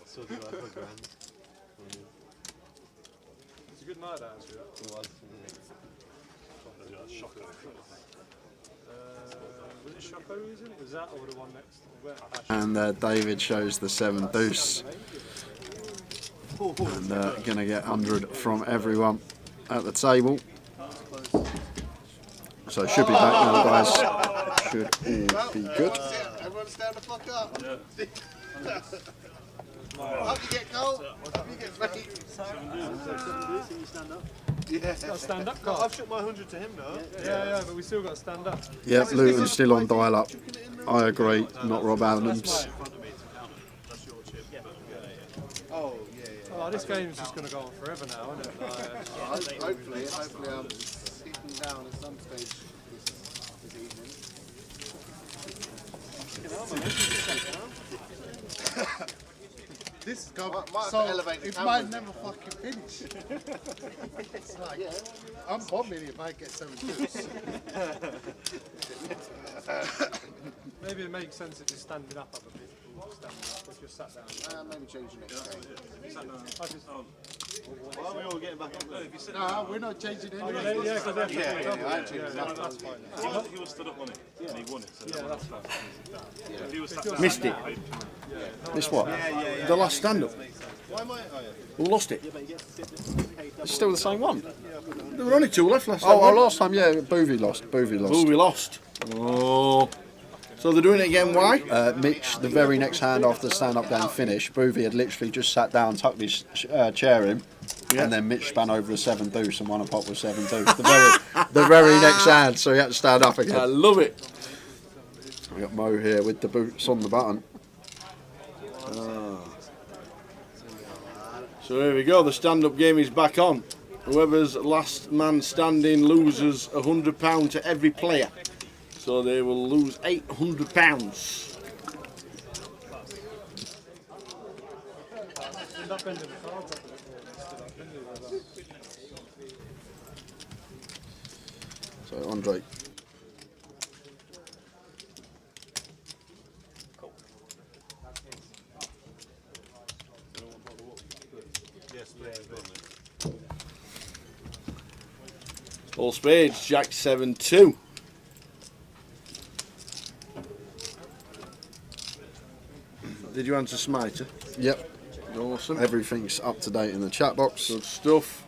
So do I for a grand. It's a good night out, actually. It was. Was it Shocko, isn't it? Was that or the one next? And David shows the 7 deuce. And going to get 100 from everyone at the table. So it should be back now, guys. Should all be good. Everyone stand the fuck up. Hope you get cold. Hope you get ready. Yeah. Got to stand up, Carl. I've shot my 100 to him now. Yeah, but we still got to stand up. Yep, Luton's still on dial up. I agree, not Rob Adams. Oh, yeah. Oh, this game's just going to go on forever now, isn't it? Hopefully I'm sitting down at some stage this evening. This go Might so elevate the it camera. might never fucking finish. It's like, I'm bombing if I get 7 deuce. Maybe it makes sense if you're standing up a bit. Standing up, if you're sat down. Maybe change the next game. I just, Why are we all getting back up there? No, we're not changing anything. yeah, because they're that's fine. He was stood up on it, and he won it. So yeah, that's fine. if he was sat down, Missed it. This what? The last stand-up. Why am I? Oh, yeah. We lost it. It's still the same one. There were only 2 left last time. Oh, last time, yeah, Boovie lost. Boovie lost. we lost. Oh. So they're doing it again, why? Mitch, the very next hand after the stand-up game finished, Boovie had literally just sat down, tucked his chair in, and then Mitch span over a 7 deuce and won a pot with 7 deuce. The very next hand, so he had to stand up again. I love it. We got Mo here with the boots on the button. So here we go, the stand-up game is back on. Whoever's last man standing loses £100 to every player. So they will lose £800. End up bending the cards up a bit more than stood up, didn't you? So Andre. All spades, Jack 7-2. Did you answer Smiter? Yep, Awesome. everything's up to date in the chat box, Good stuff.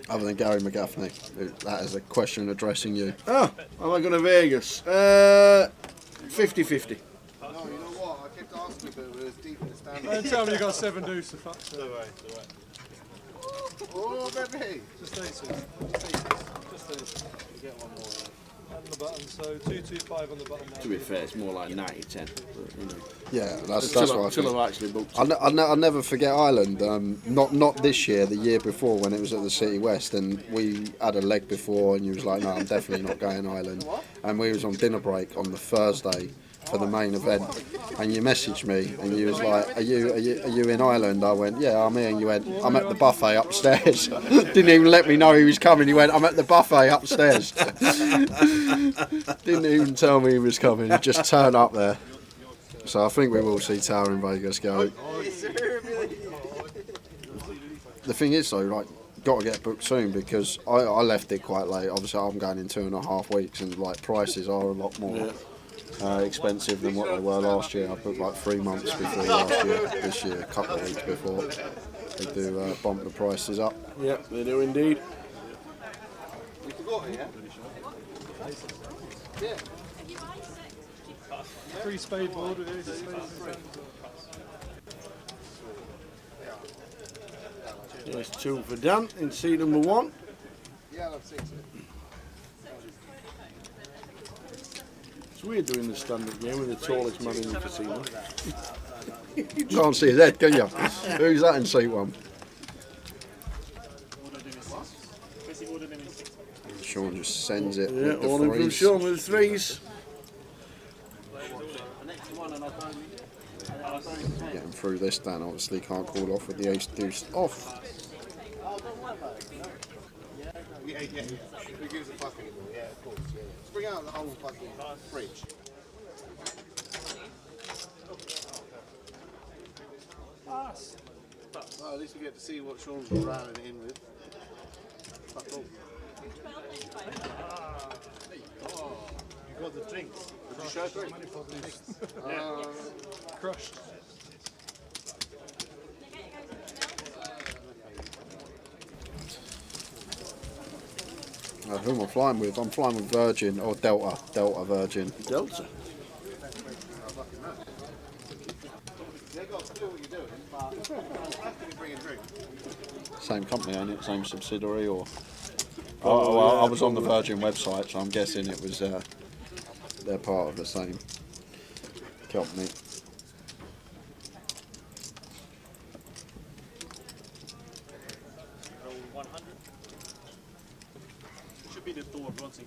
other than Gary McGaffney. That is a question addressing you. Oh, am I going to Vegas? 50-50. No, you know what? I kept asking, but it was deep in the stand. Don't tell me you got 7 deuce to fuck. Oh, baby! Just Deuces. Just Deuces. You get one more. On the button, so 225 on the button now. To be fair, it's more like 90-10. You know. Yeah, that's Until what I think. I've actually booked. I'll never forget Ireland. Not this year, the year before when it was at the City West, and we had a leg before, and you was like, "No, I'm definitely not going Ireland." And we was on dinner break on the Thursday for the main event, and you messaged me, and you was like, "Are you in Ireland?" I went, "Yeah, I'm here." And you went, "I'm at the buffet upstairs." Didn't even let me know he was coming. He went, "I'm at the buffet upstairs." Didn't even tell me he was coming. He just turned up there. So I think we will see Tower in Vegas go. The thing is though, like, got to get booked soon because I left it quite late. Obviously I'm going in 2.5 weeks and like prices are a lot more expensive than what they were last year. I booked like 3 months before last year. This year, a couple of weeks before. They do bump the prices up. Yep, they do indeed. You forgot it, yeah? 3 spade board with it. There's 2 for Dan in seat number 1. Yeah, I've seen it. It's weird doing the stand-up game with the tallest man in the casino. You can't see his head, can you? Who's that in seat 1? Sean just sends it Yeah, with the all in from threes. Sean with the 3s. Getting through this, Dan obviously can't call off with the ace deuce off. Yeah. Who gives a fuck anymore? Yeah, of course. Yeah. Let's bring out the whole fucking fridge. Well, at least we get to see what Sean's rounding it in with. Fuck off. You got the drinks. Did you show three? Crushed. Who am I flying with? I'm flying with Virgin or Delta. Delta Virgin. Delta. They got to do what you're doing, but how can you bring a drink? Same company, ain't it? Same subsidiary or? Oh, well, I was on the Virgin website, so I'm guessing it was. They're part of the same company. Should be the Thor Bronson.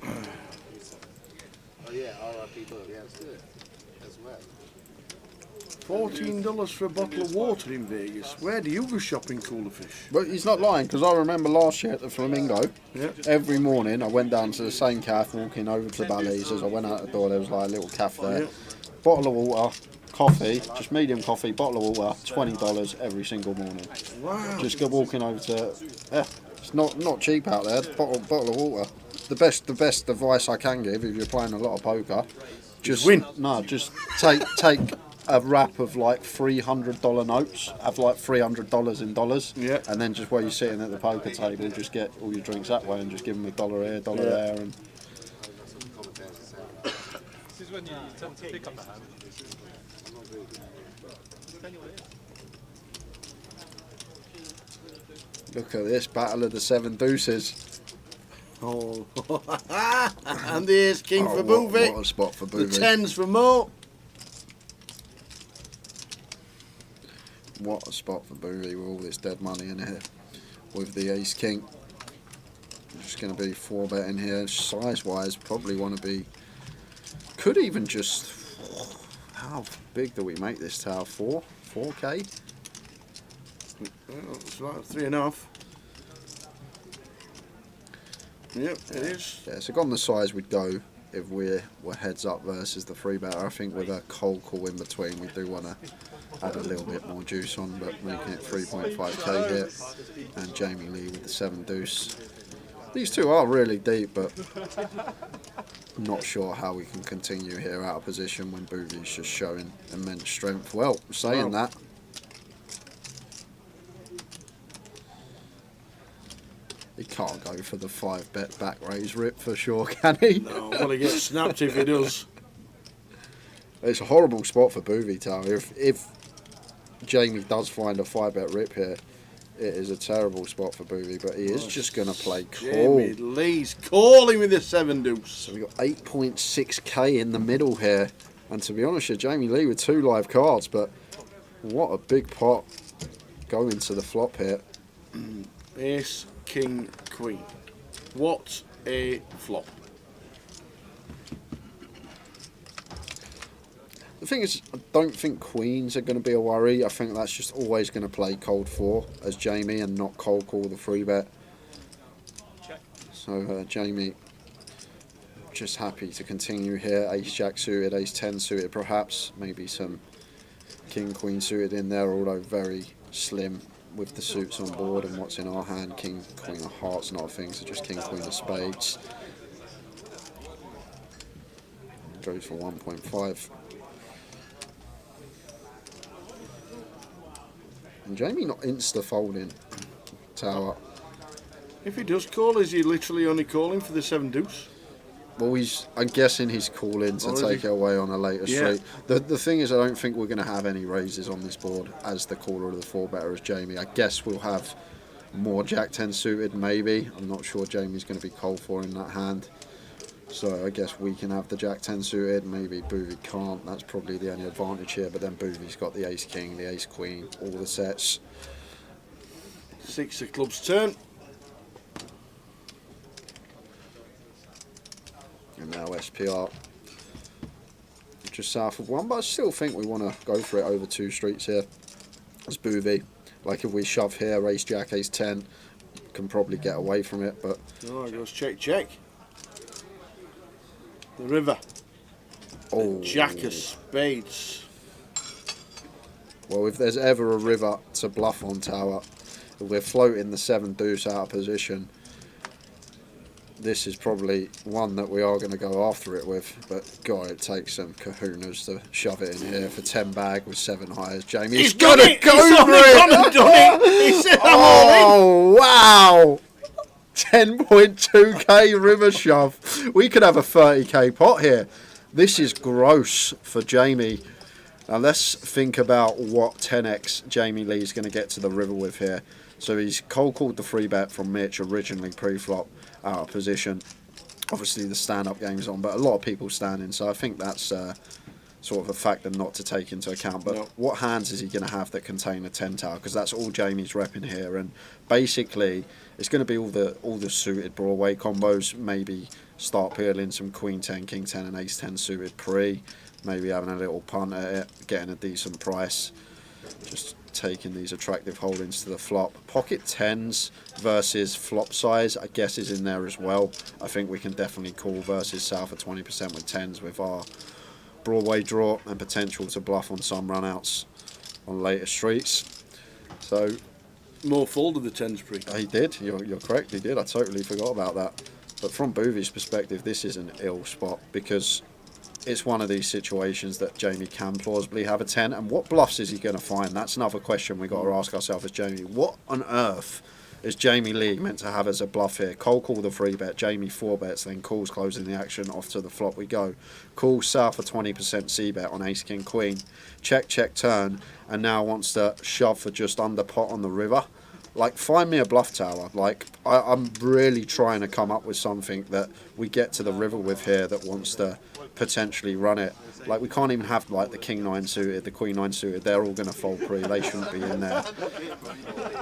Oh yeah, R.I.P. Bud. Yeah, let's do it. As well. $14 for a bottle of water in Vegas. Where do you go shopping, Cooler Fish? But he's not lying, because I remember last year at the Flamingo, Yeah. every morning I went down to the same cafe, walking over to Bally's. As I went out the door, there was like a little cafe there. Yeah. Bottle of water, coffee, just medium coffee, bottle of water, $20 every single morning. Wow. Just go walking over to, yeah, it's not cheap out there. Bottle of water. The best advice I can give if you're playing a lot of poker, just win. No, just take a wrap of like $300 notes, have like $300 in dollars, Yeah. and then just while you're sitting at the poker table, just get all your drinks that way and just give them $1 here, $1 there, and This is when you tend to pick up a hand. look at this battle of the 7 deuces. Oh. And there's King for What Boovie. a spot for The Boovie. 10s for Mo. What a spot for Boovie with all this dead money in here. With the ace king. Just going to be 4-bet in here. Size wise, probably want to be. Could even just. How big do we make this tower? 4K? Well, it's about 3.5. Yep, it is. Yeah, so on the size we'd go if we're heads up versus the 3-better. I think with a cold call in between, we do want to add a little bit more juice on, but making it 3.5k here. And Jamie Lee with the 7 deuce. These two are really deep, but I'm not sure how we can continue here out of position when Boovie's just showing immense strength. Well, saying that, he can't go for the 5-bet back raise rip for sure, can he? No, well, he gets snapped if he does. It's a horrible spot for Boovie Tower. If Jamie does find a 5-bet rip here, it is a terrible spot for Boovie, but he is just going to play Jamie cool. Lee's calling with the 7 deuce. So we've got 8.6k in the middle here. And to be honest, Jamie Lee with 2 live cards, but what a big pot going to the flop here. Ace, King, Queen. What a flop. The thing is, I don't think queens are going to be a worry. I think that's just always going to play cold 4 as Jamie and not cold call the 3-bet. So Jamie just happy to continue here. Ace Jack suited, Ace 10 suited perhaps. Maybe some King Queen suited in there, although very slim with the suits on board and what's in our hand. King Queen of Hearts not a thing, so just King Queen of Spades. Goes for 1.5. And Jamie not insta-folding tower. If he does call, is he literally only calling for the 7 deuce? Well, I'm guessing he's calling to take it away on a later street. The thing is, I don't think we're going to have any raises on this board as the caller of the 4-better as Jamie. I guess we'll have more Jack 10 suited, maybe. I'm not sure Jamie's going to be cold for in that hand. So I guess we can have the Jack 10 suited, maybe Boovie can't. That's probably the only advantage here, but then Boovie's got the Ace King, the Ace Queen, all the sets. 6 of clubs turn. And now SPR just south of 1, but I still think we want to go for it over 2 streets here. It's Boovie. Like if we shove here, Ace Jack, Ace 10, can probably get away from it, but... Oh, it goes check, check. The river. Oh, Jack of Spades. Well, if there's ever a river to bluff on tower, if we're floating the 7 deuce out of position, this is probably one that we are going to go after it with. But God, it takes some kahunas to shove it in here for 10 bag with 7 highs. Jamie, he's got to go for it! He said, I'm all in. Oh wow! 10.2k river shove. We could have a 30k pot here. This is gross for Jamie. Now let's think about what 10x Jamie Lee's going to get to the river with here. So he's cold called the free bet from Mitch originally pre-flop out of position. Obviously the stand-up game's on, but a lot of people standing, so I think that's sort of a factor not to take into account. But what hands is he going to have that contain a 10 tower? Because that's all Jamie's repping here, and basically it's going to be all the suited Broadway combos. Maybe start peeling some Queen 10, King 10 and Ace 10 suited pre. Maybe having a little punt at it, getting a decent price. Just taking these attractive holdings to the flop. Pocket 10s versus flop size, I guess, is in there as well. I think we can definitely call versus south of 20% with 10s with our Broadway draw and potential to bluff on some runouts on later streets. So More folded the 10s pre. he did, you're correct, he did. I totally forgot about that. But from Boovy's perspective, this is an ill spot because it's one of these situations that Jamie can plausibly have a 10. And what bluffs is he going to find? That's another question we got to ask ourselves as Jamie. What on earth is Jamie Lee meant to have as a bluff here? Cold call the free bet. Jamie 4 bets, then calls closing the action. Off to the flop we go. Calls south of 20% C bet on Ace King Queen. Check, check, turn. And now wants to shove for just under pot on the river. Like, find me a bluff tower. Like, I'm really trying to come up with something that we get to the river with here that wants to potentially run it. Like, we can't even have, like, the King 9 suited, the Queen 9 suited. They're all going to fold pre. They shouldn't be in there.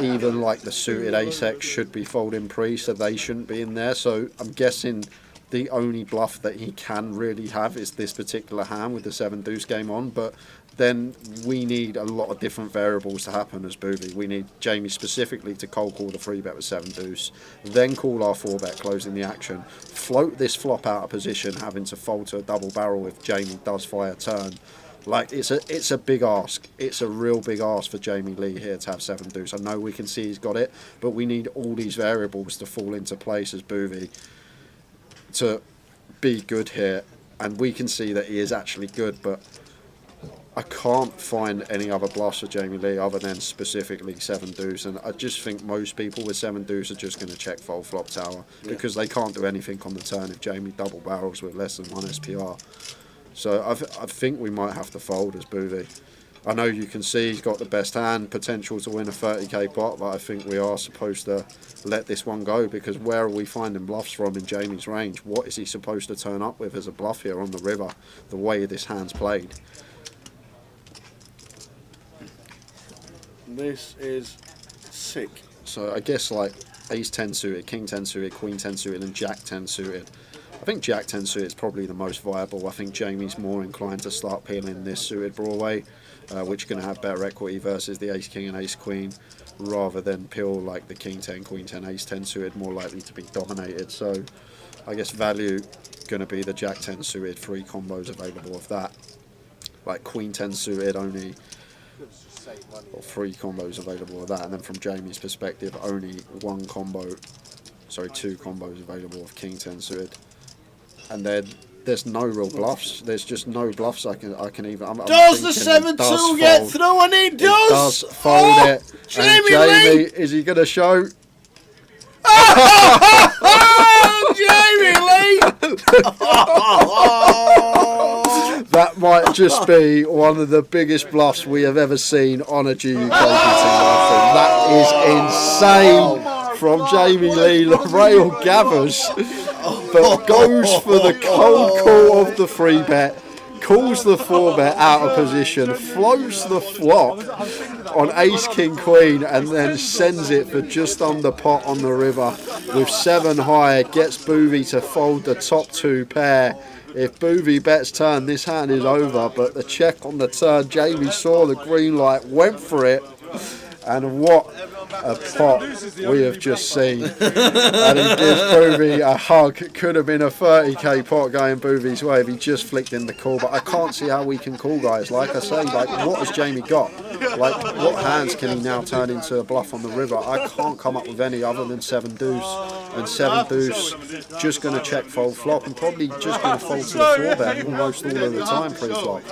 Even, like, the suited Ace-X should be folding pre, so they shouldn't be in there. So I'm guessing the only bluff that he can really have is this particular hand with the 7 deuce game on. But then we need a lot of different variables to happen as Booby. We need Jamie specifically to cold call the free bet with 7 deuce, then call our 4 bet closing the action, float this flop out of position, having to fold to a double barrel if Jamie does fire turn. Like, it's a big ask. It's a real big ask for Jamie Lee here to have 7 deuce. I know we can see he's got it, but we need all these variables to fall into place as Booby to be good here. And we can see that he is actually good, but I can't find any other bluffs for Jamie Lee other than specifically 7 deuce, and I just think most people with 7 deuce are just going to check fold flop tower because they can't do anything on the turn if Jamie double barrels with less than 1 SPR. So I think we might have to fold as Booby. I know you can see he's got the best hand, potential to win a 30k pot, but I think we are supposed to let this one go because where are we finding bluffs from in Jamie's range? What is he supposed to turn up with as a bluff here on the river, the way this hand's played? This is sick. So I guess like Ace 10 suited, King 10 suited, Queen 10 suited and Jack 10 suited. I think Jack 10 suited is probably the most viable. I think Jamie's more inclined to start peeling this suited Broadway, which is going to have better equity versus the Ace King and Ace Queen, rather than peel like the King 10, Queen 10, Ace 10 suited, more likely to be dominated. So I guess value going to be the Jack 10 suited, 3 combos available of that. Like Queen 10 suited only, or 3 combos available of that, and then from Jamie's perspective only 2 combos available of King 10 suited, and then there's no real bluffs. There's just no bluffs I can even. Does the 7-2 get through? And it does. It does fold it. Jamie and Lee! Is he going to show? Jamie Lee! That might just be one of the biggest bluffs we have ever seen on a GUKPT. That is insane from Jamie Lee. The rail gathers, but goes for the cold call of the free bet, calls the 4 bet out of position, floats the flop on Ace King Queen, and then sends it for just under pot on the river with 7 high. Gets Booby to fold the top 2 pair. If Booby bets turn, this hand is over, but the check on the turn, Jamie saw the green light, went for it, and what a pot we have just seen. And he gives Boovie a hug. Could have been a 30k pot going Boovie's way if he just flicked in the call. But I can't see how we can call, guys. Like I say, like, what has Jamie got? Like, what hands can he now turn into a bluff on the river? I can't come up with any other than 7 deuce. And 7 deuce just going to check fold flop and probably just going to fold to the 4-bet almost all of the time pre-flop.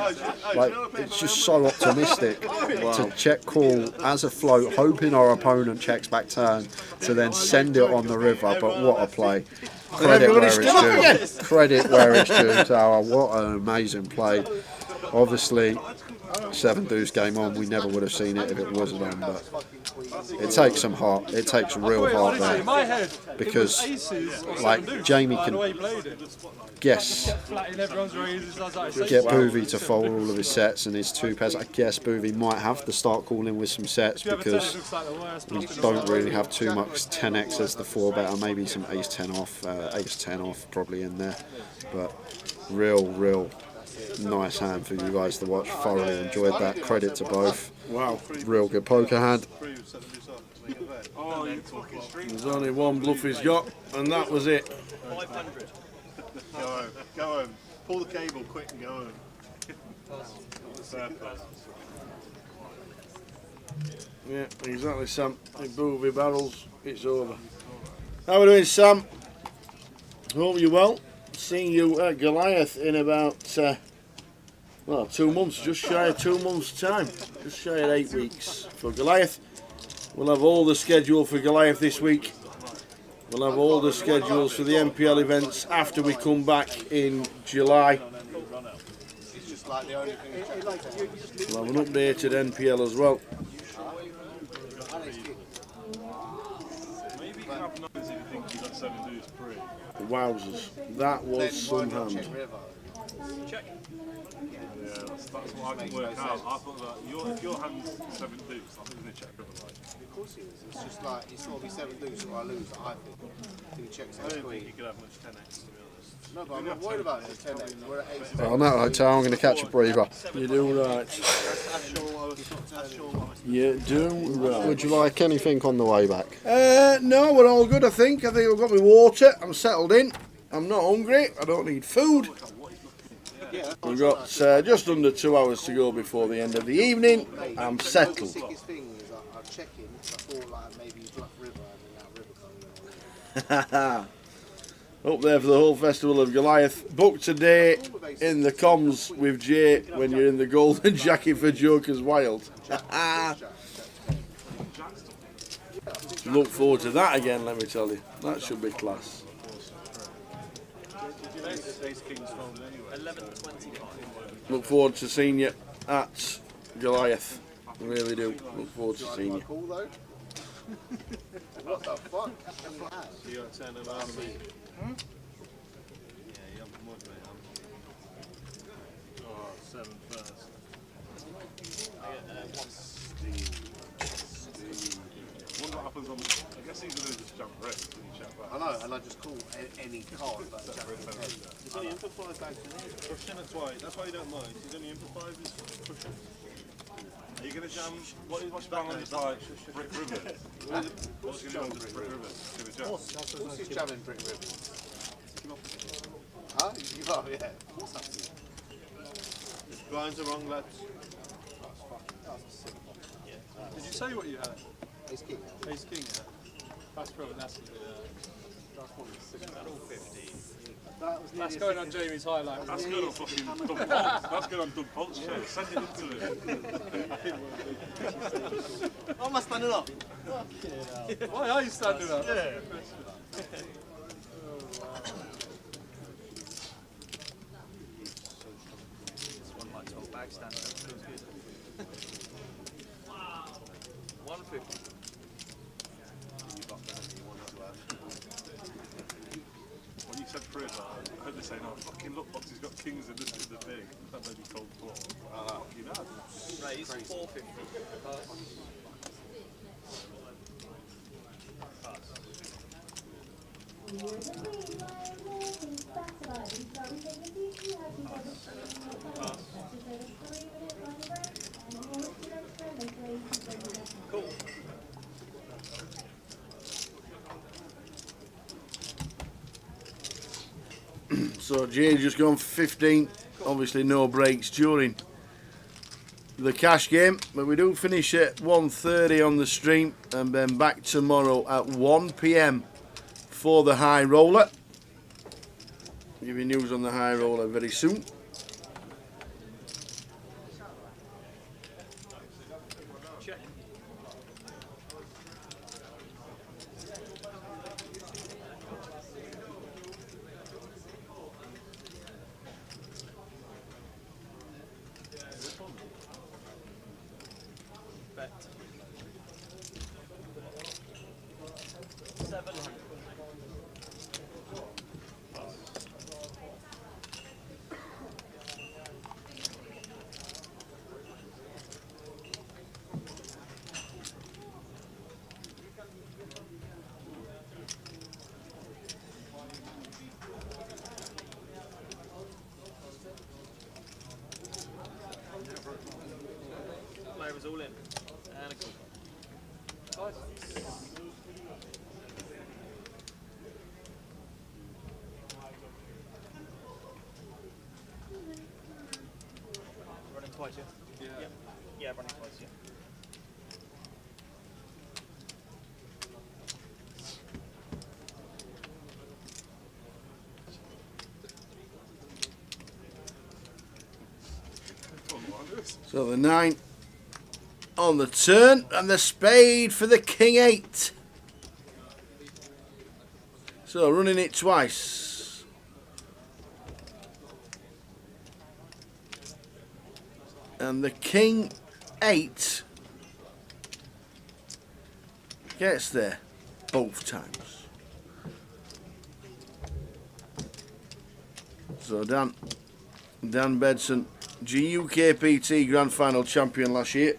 Like, it's just so optimistic to check call as a float, hoping our opponent checks back turn to then send it on the river. But what a play. Credit where it's due. Credit where it's due, Tower. What an amazing play. Obviously, 7 deuce game on, we never would have seen it if it wasn't on, but it takes some heart. It takes real heart there, because like Jamie can guess, get Boovie to fold all of his sets and his 2 pairs. I guess Boovie might have to start calling with some sets because we don't really have too much 10x as the 4-bet, or maybe some ace 10 off, ace 10 off probably in there. But real nice hand for you guys to watch. Thoroughly enjoyed that. Credit to both. Wow. Real good poker hand. There's only one bluff he's got, and that was it. 500. Go home. Pull the cable quick and go home. Yeah, exactly, Sam. In Boovie barrels, it's over. How are we doing, Sam? Hope you're well. Seeing you at Goliath in about 2 months, just shy of 2 months' time, just shy of 8 weeks for Goliath. We'll have all the schedule for Goliath this week. We'll have all the schedules for the MPL events after we come back in July. We'll have an updated NPL as well. Wowzers, that was some hand. Yeah, that's what I can work out. I thought that if your hand's 7 deuce, I think he's going to check river like. Of course he is. It's just like, it's got to be 7 deuce or I lose, I think. He checks I don't think he could have much 10x, to be honest. No, but I'm not worried about it. 10x. We're at ace. Oh no, hotel. I'm going to catch a breather. You do right. You do right. Would you like anything on the way back? No, we're all good, I think. I think I've got my water. I'm settled in. I'm not hungry. I don't need food. We've got just under 2 hours to go before the end of the evening. I'm settled. The sickest thing is I'm checking because I thought like maybe Bluff River and then that river coming on. Up there for the whole festival of Goliath. Book today in the comms with Jay when you're in the golden jacket for Joker's Wild. Look forward to that again, let me tell you. That should be class. Look forward to seeing you at Goliath. Really do. Look forward to seeing you. What the fuck? You got to turn them around me. Yeah, you have mud, mate. Oh, 7 first. Wonder what happens on. I guess he's going to just jump risk when you check back. I know, and I just call any card but jack of 10. He's only in for 5 bags today. Pushing, that's why you don't mind. He's only in for 5, he's pushing. Are you going to jam? What's your balance like? Brick River? What's going to go on to Brick River? Of course he's jamming Brick River. Huh? You give up, yeah. What's up to you? Blinds are wrong, lads. Did you say what you had? Ace King. Ace King, yeah. That's probably that's going on Jamie's highlight. That's going on fucking Doug Polt's. That's going on Doug Polt's show. Send it up to him. Why am I standing up? Why are you standing up? Yeah. One of my 12 bags standing up. Feels good. 150. When you said River, I heard they saying, oh, fucking look, box, he's got kings and this is the big. That may be cold for. Fucking hell. Right, he's 450. Cool. So Jay's just gone 15. Obviously no breaks during the cash game, but we do finish at 1:30 on the stream, and then back tomorrow at 1 PM for the high roller. Give you news on the high roller very soon. Bet. 700. Players all in. And a goal. Running twice, yeah? Yeah. Yeah, running twice, yeah. So the 9 on the turn, and the spade for the king 8. So running it twice. And the king 8 gets there both times. So Dan Bedson, GUKPT Grand Final champion last year.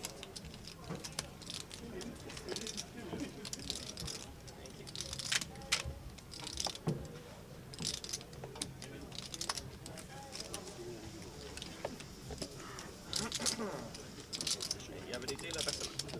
You have any dealer? Best of luck.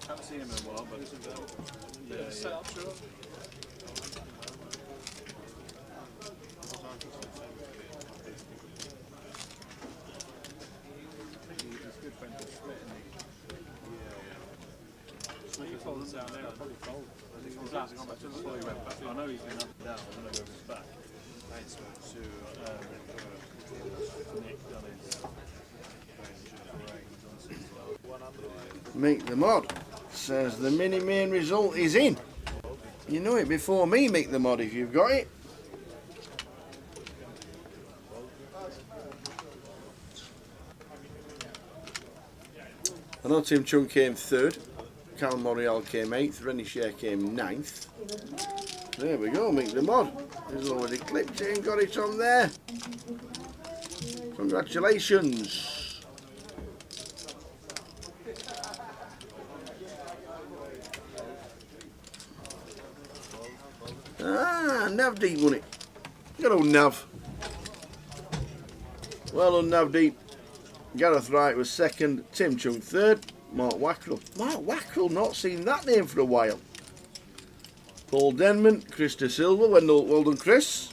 Haven't seen him in a while, but yeah, Set up, sure. He folds down there, I'll probably fold. before he went back, I know he's been up and down. I don't know where he's back. I spoke to Nick done his Meet the mod says the mini main result is in. You know it before me, Mick the mod, if you've got it. I know Tim Chung came 3rd, Cal Morial came 8th, Rennie Share came 9th. There we go, Mick the mod. He's already clipped it and got it on there. Congratulations. Ah, Navdeep won it. Good old Nav. Well done, Navdeep. Gareth Wright was 2nd, Tim Chung 3rd, Mark Wackrell. Mark Wackrell, not seen that name for a while. Paul Denman, Chris De Silva, well done, Chris.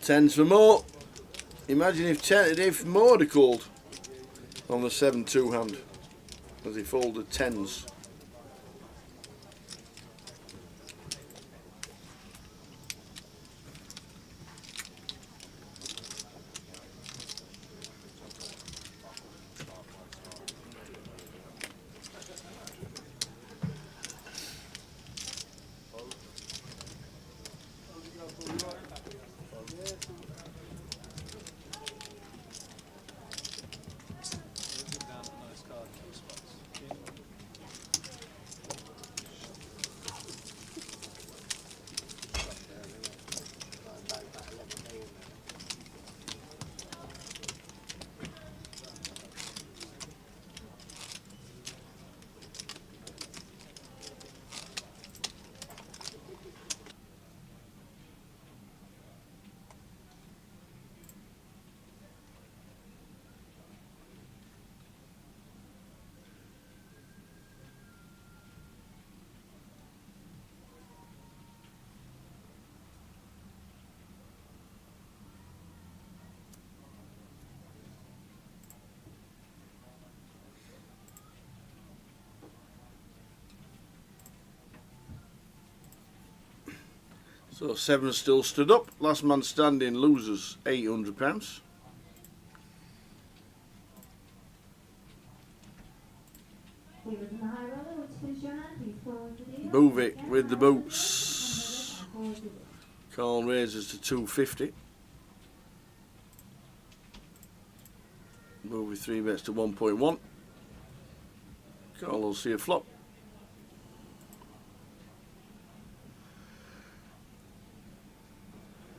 Tens for Moore. Imagine if Moore had called on the 7-2 hand as he folded tens. So 7 still stood up. Last man standing loses £800. Move it with the boots. Carl raises to 250. Move with 3 bets to 1.1. Carl will see a flop.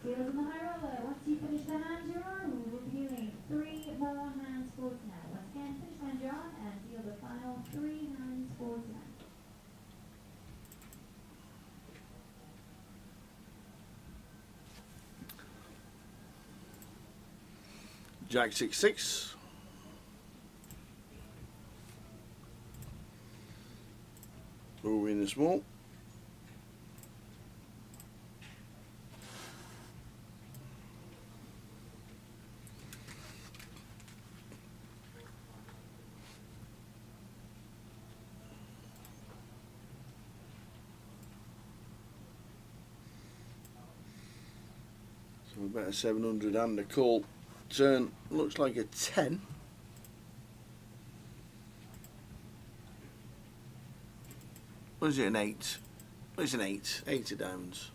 Deals on the high roller. Once you finish the hand you're on, we're reviewing 3 more hands for tonight. Once again, finish hand you're on and deal the final 3 hands for tonight. Jack 6-6. Moving the small. So about a 700 and a call. Turn looks like a 10. What is it, an 8? It's an 8. 8 of diamonds.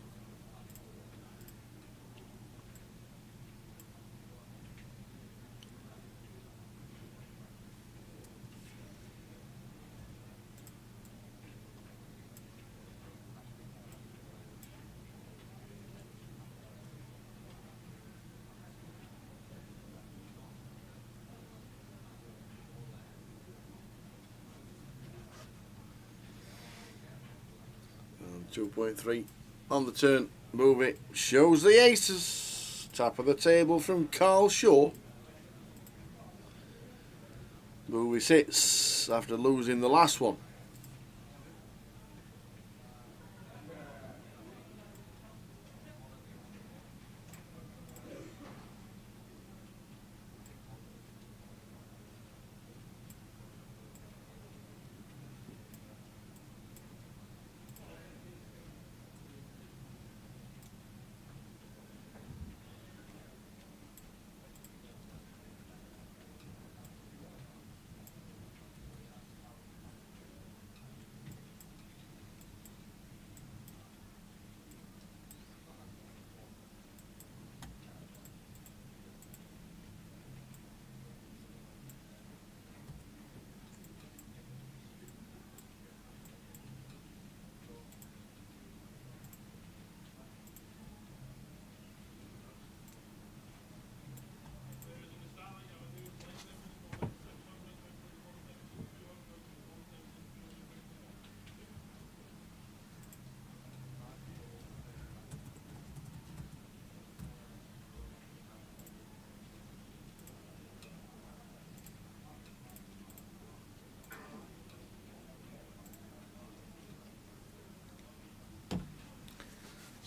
And 2.3 on the turn. Move it. Shows the aces. Top of the table from Carl Shaw. Movie sits after losing the last one.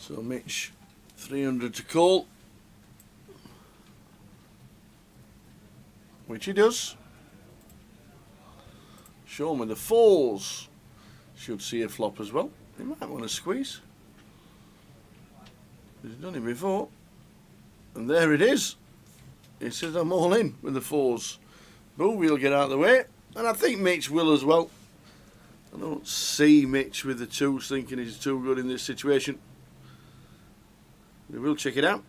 So Mitch, 300 to call, which he does. Sean with the 4s should see a flop as well. He might want to squeeze. He's done it before, and there it is. He says I'm all in with the 4s. Bowie will get out of the way, and I think Mitch will as well. I don't see Mitch with the 2s thinking he's too good in this situation. We will check it out.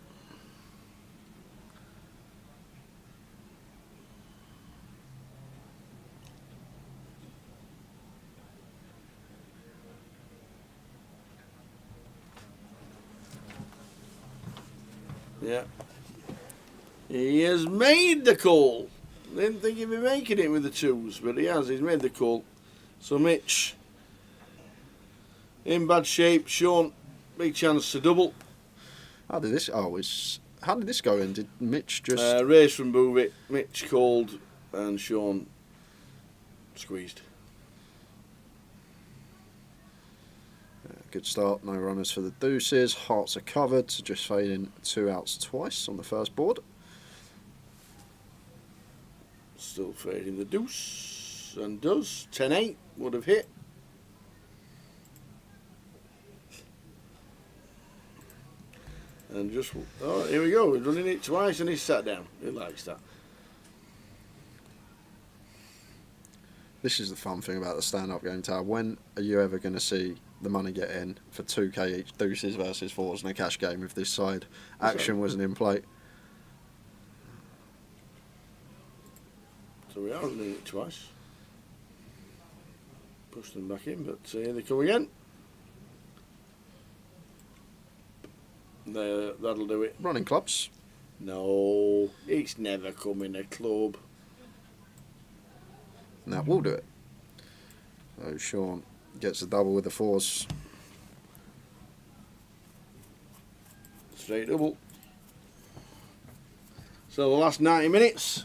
Yeah. He has made the call. Didn't think he'd be making it with the 2s, but he has. He's made the call. So Mitch in bad shape. Sean, big chance to double. How did this? How did this go in? Did Mitch just race from Bowie? Mitch called and Sean squeezed. Good start. No runners for the Deuces. Hearts are covered. So just fading 2 outs twice on the first board. Still fading the deuce and does 10-8 would have hit. And just, oh, here we go. We're running it twice and he's sat down. He likes that. This is the fun thing about the stand-up game, Tab. When are you ever going to see the money get in for 2k each, deuces versus fours in a cash game if this side action wasn't in play? So we are running it twice. Push them back in, but here they come again. There, that'll do it. Running clubs. No, it's never coming a club. And that will do it. So Sean gets a double with the fours. Straight double. So the last 90 minutes.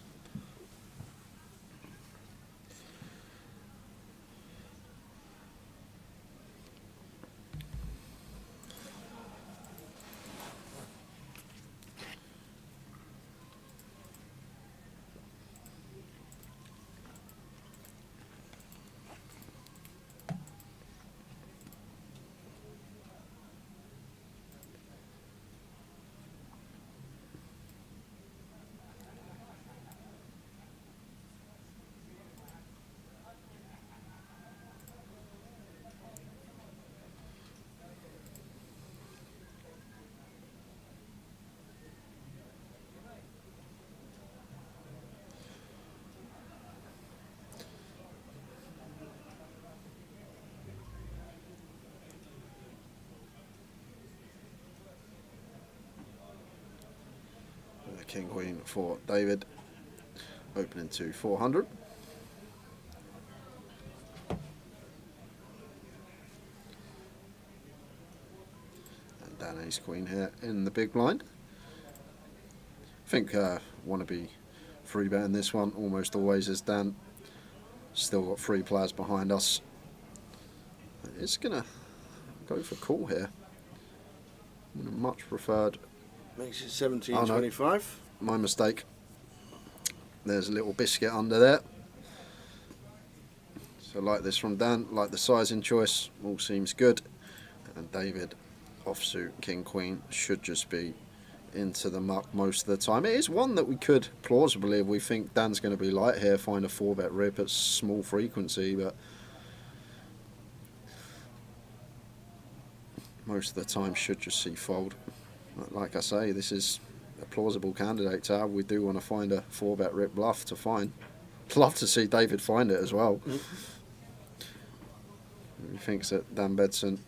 King Queen for David, opening to 400. And Dan Ace Queen here in the big blind. I think want to be free betting this one almost always as Dan. Still got 3 players behind us. It's gonna go for call here. Much preferred. Makes it 17.25. My mistake. There's a little biscuit under there. So like this from Dan, like the sizing choice, all seems good. And David, offsuit, king, queen, should just be into the muck most of the time. It is one that we could plausibly, if we think Dan's going to be light here, find a 4-bet rip at small frequency, but most of the time should just see fold. Like I say, this is a plausible candidate to have. We do want to find a 4-bet rip bluff to find. Love to see David find it as well. He thinks that Dan Bedson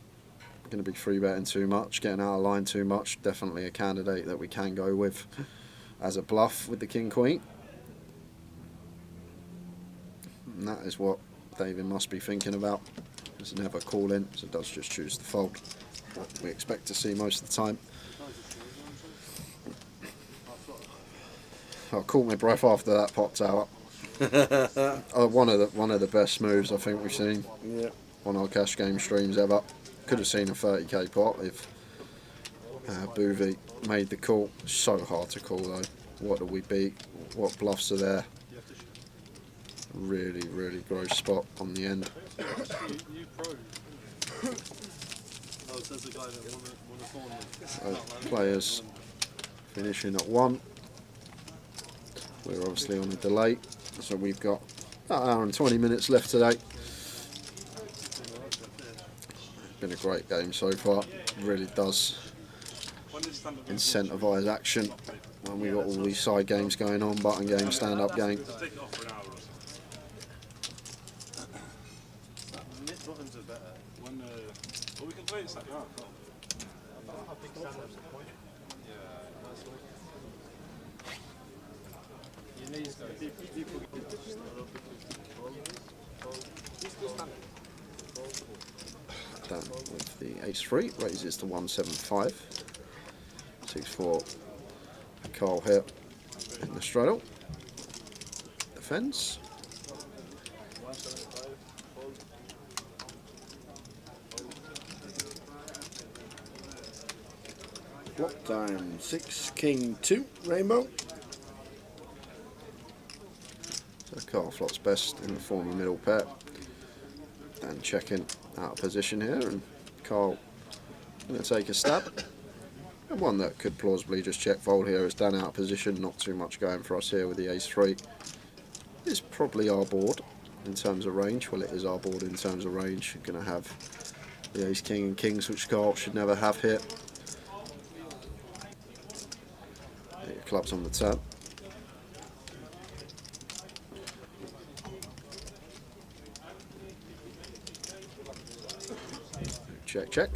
going to be free betting too much, getting out of line too much. Definitely a candidate that we can go with as a bluff with the king queen. And that is what David must be thinking about. There's never call in, so does just choose to fold. What we expect to see most of the time. I caught my breath after that popped out. One of the best moves I think we've seen on our cash game streams ever. Could have seen a 30k pot if Boovy made the call. So hard to call though. What do we beat? What bluffs are there? Really, really gross spot on the end. You pro. Oh, says the guy that won a tournament. Players finishing at 1. We're obviously on a delay, so we've got about an hour and 20 minutes left today. Been a great game so far. Really does incentivise action when we got all these side games going on, button game, stand-up game. Buttons are better. When, well, we can play it second half. I think stand-up's the point. Your knees go. People get Done with the ace-3, raises to 175. 6-4. Carl here in the straddle. Defends. Block time 6, king 2, rainbow. So Carl flops best in the form of middle pair. Dan checking out of position here, and Carl going to take a stab. And one that could plausibly just check fold here is down out of position, not too much going for us here with the ace-3. It's probably our board in terms of range. Well, it is our board in terms of range. We're going to have the ace-king and kings, which Carl should never have here. Clubs on the turn. Check, check.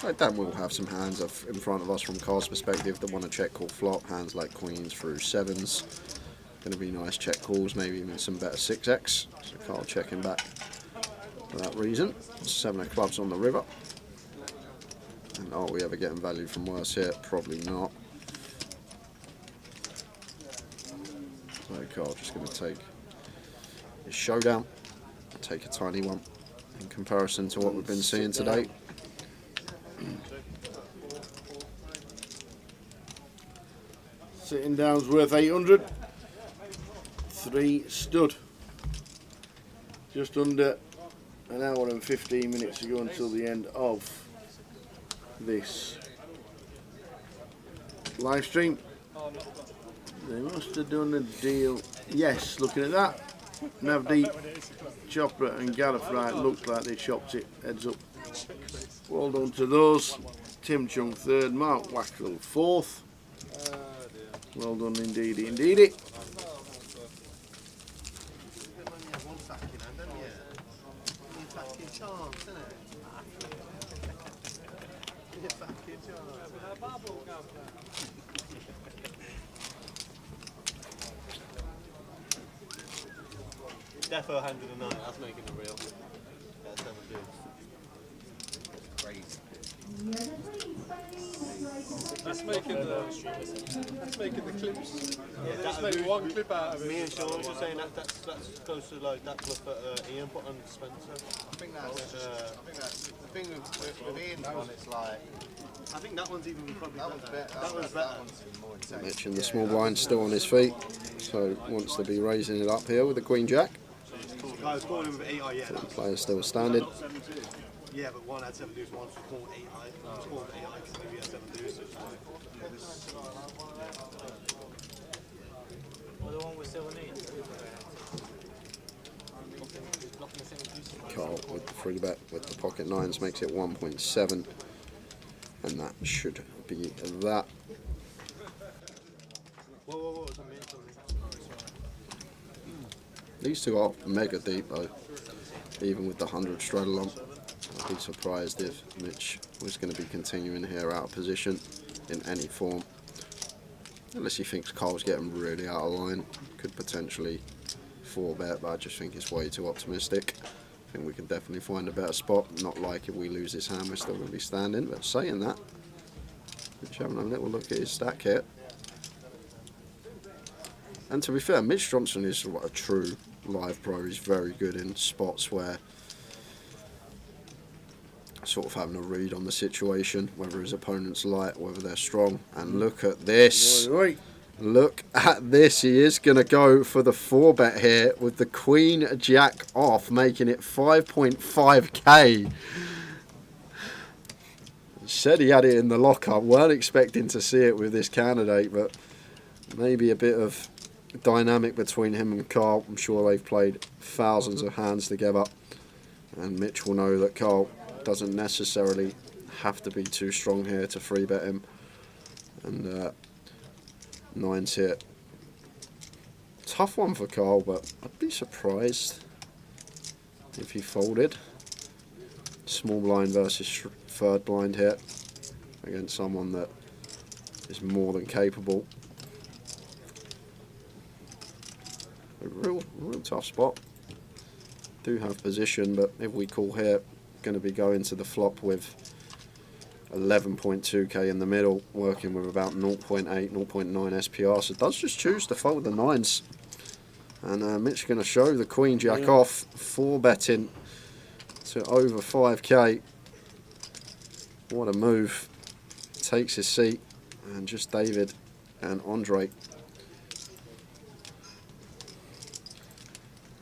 Right, Dan will have some hands in front of us from Carl's perspective that want to check call flop. Hands like queens through sevens. Going to be nice check calls, maybe even some better 6x. So Carl checking back for that reason. 7 of clubs on the river. And are we ever getting value from worse here? Probably not. So Carl just going to take his showdown. Take a tiny one in comparison to what we've been seeing today. Sitting down's worth 800. 3 stud. Just under an hour and 15 minutes to go until the end of this live stream. They must have done a deal. Yes, looking at that. Navdeep, Chopper and Gallifrey looks like they chopped it heads up. Well done to those. Tim Chung third, Mark Wackrell fourth. Well done indeedy, indeedy. Defo handed a 9, that's making it real. That's how we do. Crazy. That's making the clips. Yeah, Just make one clip out of it. Me and Sean were just saying that's close to like that bluff that Ian put on Spencer. I think that's the thing with Ian's one. It's like I think that one's even probably that one's better. That one's better. More intense. Mitch in the small blind, still on his feet, so wants to be raising it up here with the queen jack. I was calling with 8 yeah. The player's still standing. Yeah, but one had 7 deuces, one was called 8 high. One was called 8 high because maybe he had 7 deuces. Or the one with 7 Carl with the free bet with the pocket nines makes it 1.7, and that should be that. Whoa, These two are mega deep though, even with the 100 straight along. I'd be surprised if Mitch was going to be continuing here out of position in any form. Unless he thinks Carl's getting really out of line. Could potentially 4-bet, but I just think it's way too optimistic. I think we can definitely find a better spot. Not like if we lose this hand, we're still going to be standing. But saying that, Mitch having a little look at his stack here. And to be fair, Mitch Johnson is a true live pro. He's very good in spots where sort of having a read on the situation, whether his opponent's light, whether they're strong. And look at this. Look at this. He is going to go for the 4-bet here with the queen jack off, making it 5.5k. Said he had it in the lockup. Weren't expecting to see it with this candidate, but maybe a bit of dynamic between him and Carl. I'm sure they've played thousands of hands together, and Mitch will know that Carl doesn't necessarily have to be too strong here to 3-bet him. And 9's here. Tough one for Carl, but I'd be surprised if he folded. Small blind versus third blind here against someone that is more than capable. A real tough spot. Do have position, but if we call here, going to be going to the flop with 11.2k in the middle, working with about 0.8, 0.9 SPR. So does just choose to fold the 9s. And Mitch going to show the queen jack off, 4-betting to over 5k. What a move. Takes his seat, and just David and Andre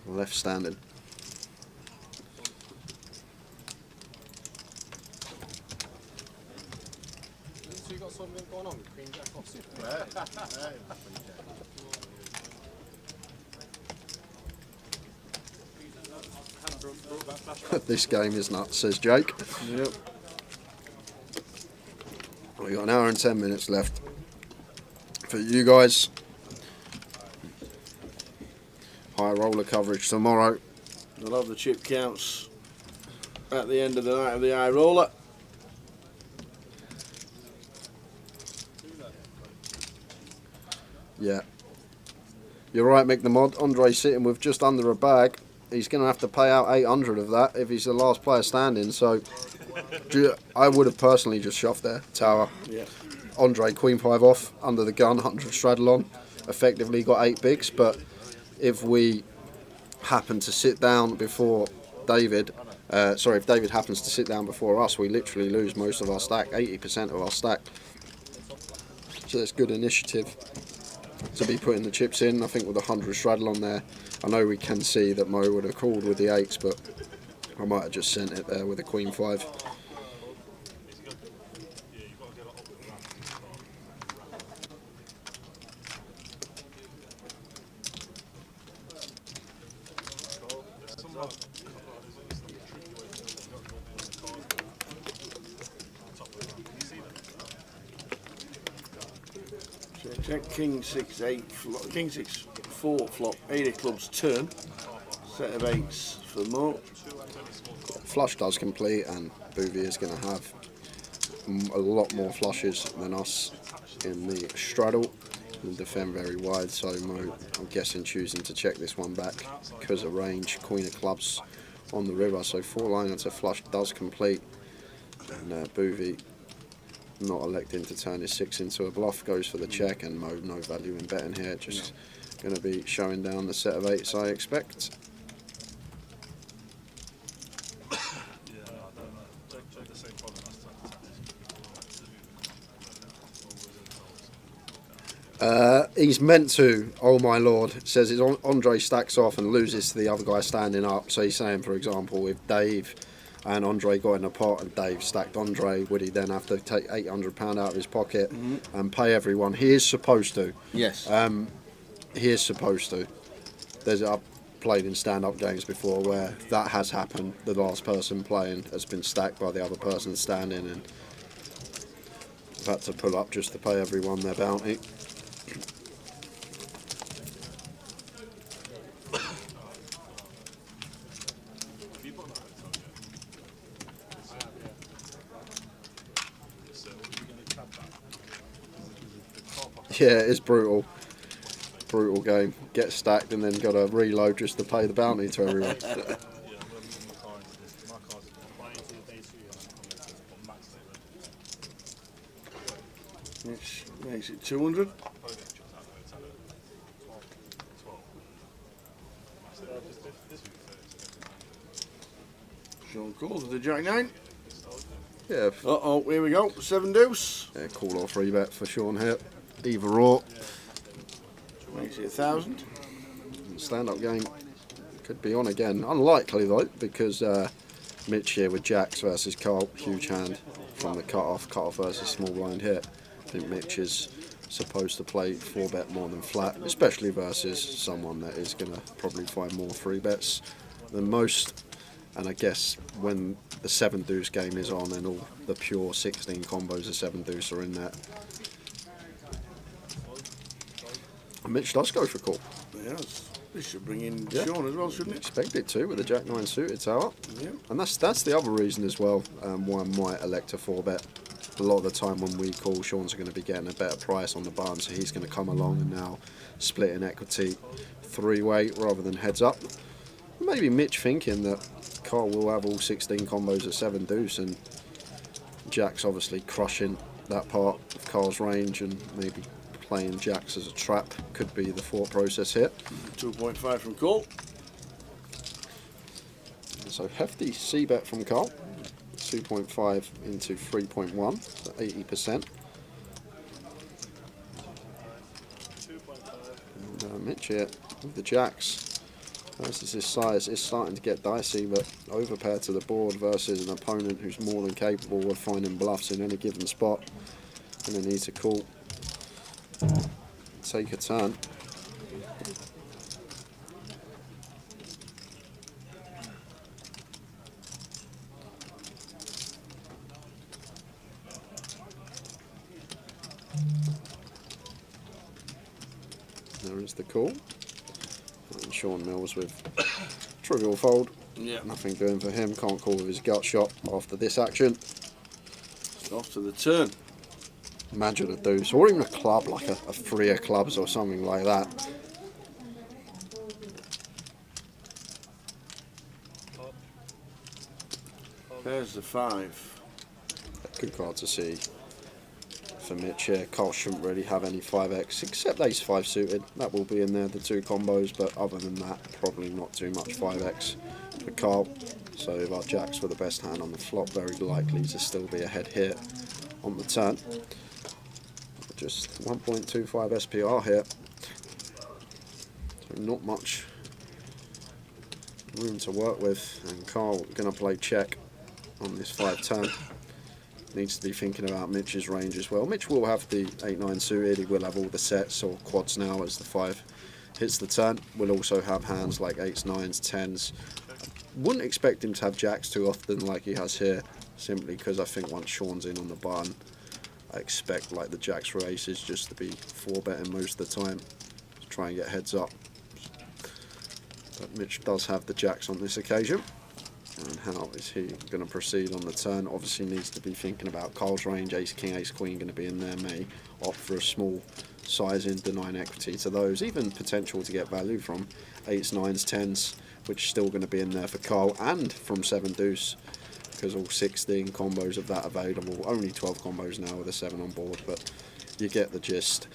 left standing. something going on with Queen Jack or Super? This game is nuts, says Jake. Yep. We've got an hour and 10 minutes left for you guys. High roller coverage tomorrow. We'll have the chip counts at the end of the night of the high roller. Yeah. You're right, Mick the Mod. Andre's sitting with just under a bag. He's going to have to pay out 800 of that if he's the last player standing. So I would have personally just shoved there. Tower. Yeah. Andre, Queen 5 off, under the gun, 100 straddle on. Effectively got 8 bigs. But if we happen to sit down before David, if David happens to sit down before us, we literally lose most of our stack, 80% of our stack. So it's good initiative to be putting the chips in. I think with 100 straddle on there, I know we can see that Mo would have called with the 8s, but I might have just sent it there with a Queen 5. Check King 6 8 flop, King 6 4 flop, 8 of clubs turn, set of 8s for Mo. Flush does complete, and Bouvier is going to have a lot more flushes than us in the straddle. He'll defend very wide, so Mo, I'm guessing, choosing to check this one back because of range. Queen of clubs on the river, so 4 liner to flush does complete, and Bouvier not electing to turn his 6 into a bluff, goes for the check, and Mo no value in betting here, just going to be showing down the set of 8s I expect. He's meant to, oh my lord, says it's Andre stacks off and loses to the other guy standing up. So he's saying, for example, if Dave and Andre got in a pot and Dave stacked Andre, would he then have to take £800 out of his pocket and pay everyone? He is supposed to. Yes. He is supposed to. I've played in stand-up games before where that has happened. The last person playing has been stacked by the other person standing, and I've had to pull up just to pay everyone their bounty. Yeah, it's brutal. Brutal game. Get stacked and then got to reload just to pay the bounty to everyone. Which makes it 200. Sean calls with the Jack 9. Yeah. Uh-oh, here we go. 7 deuce. Yeah, call or free bet for Sean here. Either or. Makes it 1,000. Stand-up game could be on again. Unlikely though, because Mitch here with Jacks versus Carl. Huge hand from the cut-off. Cut-off versus small blind hit. I think Mitch is supposed to play 4-bet more than flat, especially versus someone that is going to probably find more free bets than most. And I guess when the 7 deuce game is on and all the pure 16 combos of 7 deuce are in there, Mitch does go for call. Yes. This should bring in Sean as well, shouldn't it? Expect it to with the Jack 9 suited tower. Yeah. And that's the other reason as well why I might elect a 4-bet. A lot of the time when we call, Sean's going to be getting a better price on the button, so he's going to come along and now split in equity 3-way rather than heads up. Maybe Mitch thinking that Carl will have all 16 combos at 7 deuce, and Jack's obviously crushing that part of Carl's range, and maybe playing Jacks as a trap could be the thought process here. 2.5 from Cole. So hefty C-bet from Carl. 2.5 into 3.1, so 80%. And Mitch here with the Jacks. Versus his size is starting to get dicey, but overpair to the board versus an opponent who's more than capable of finding bluffs in any given spot. Gonna need to call. Take a turn. There is the call. And Sean Mills with trivial fold. Yeah. Nothing doing for him. Can't call with his gut shot after this action. Off to the turn. Imagine a deuce or even a club, like a three of clubs or something like that. There's the 5. Good card to see for Mitch here. Carl shouldn't really have any 5x except ace 5 suited. That will be in there, the 2 combos, but other than that, probably not too much 5x for Carl. So if our jacks were the best hand on the flop, very likely to still be ahead here on the turn. Just 1.25 SPR here. So not much room to work with, and Carl going to play check on this 5 turn. Needs to be thinking about Mitch's range as well. Mitch will have the 8-9 suited, he will have all the sets or quads now as the 5 hits the turn. We'll also have hands like 8s, 9s, 10s. Wouldn't expect him to have jacks too often like he has here, simply because I think once Sean's in on the button, I expect like the jacks for aces just to be 4-betting most of the time to try and get heads up. But Mitch does have the jacks on this occasion. And how is he going to proceed on the turn? Obviously needs to be thinking about Carl's range. Ace King, Ace Queen going to be in there. May opt for a small size in, denying equity to those. Even potential to get value from 8s, 9s, 10s, which is still going to be in there for Carl, and from 7 deuce, because all 16 combos of that available. Only 12 combos now with a 7 on board, but you get the gist.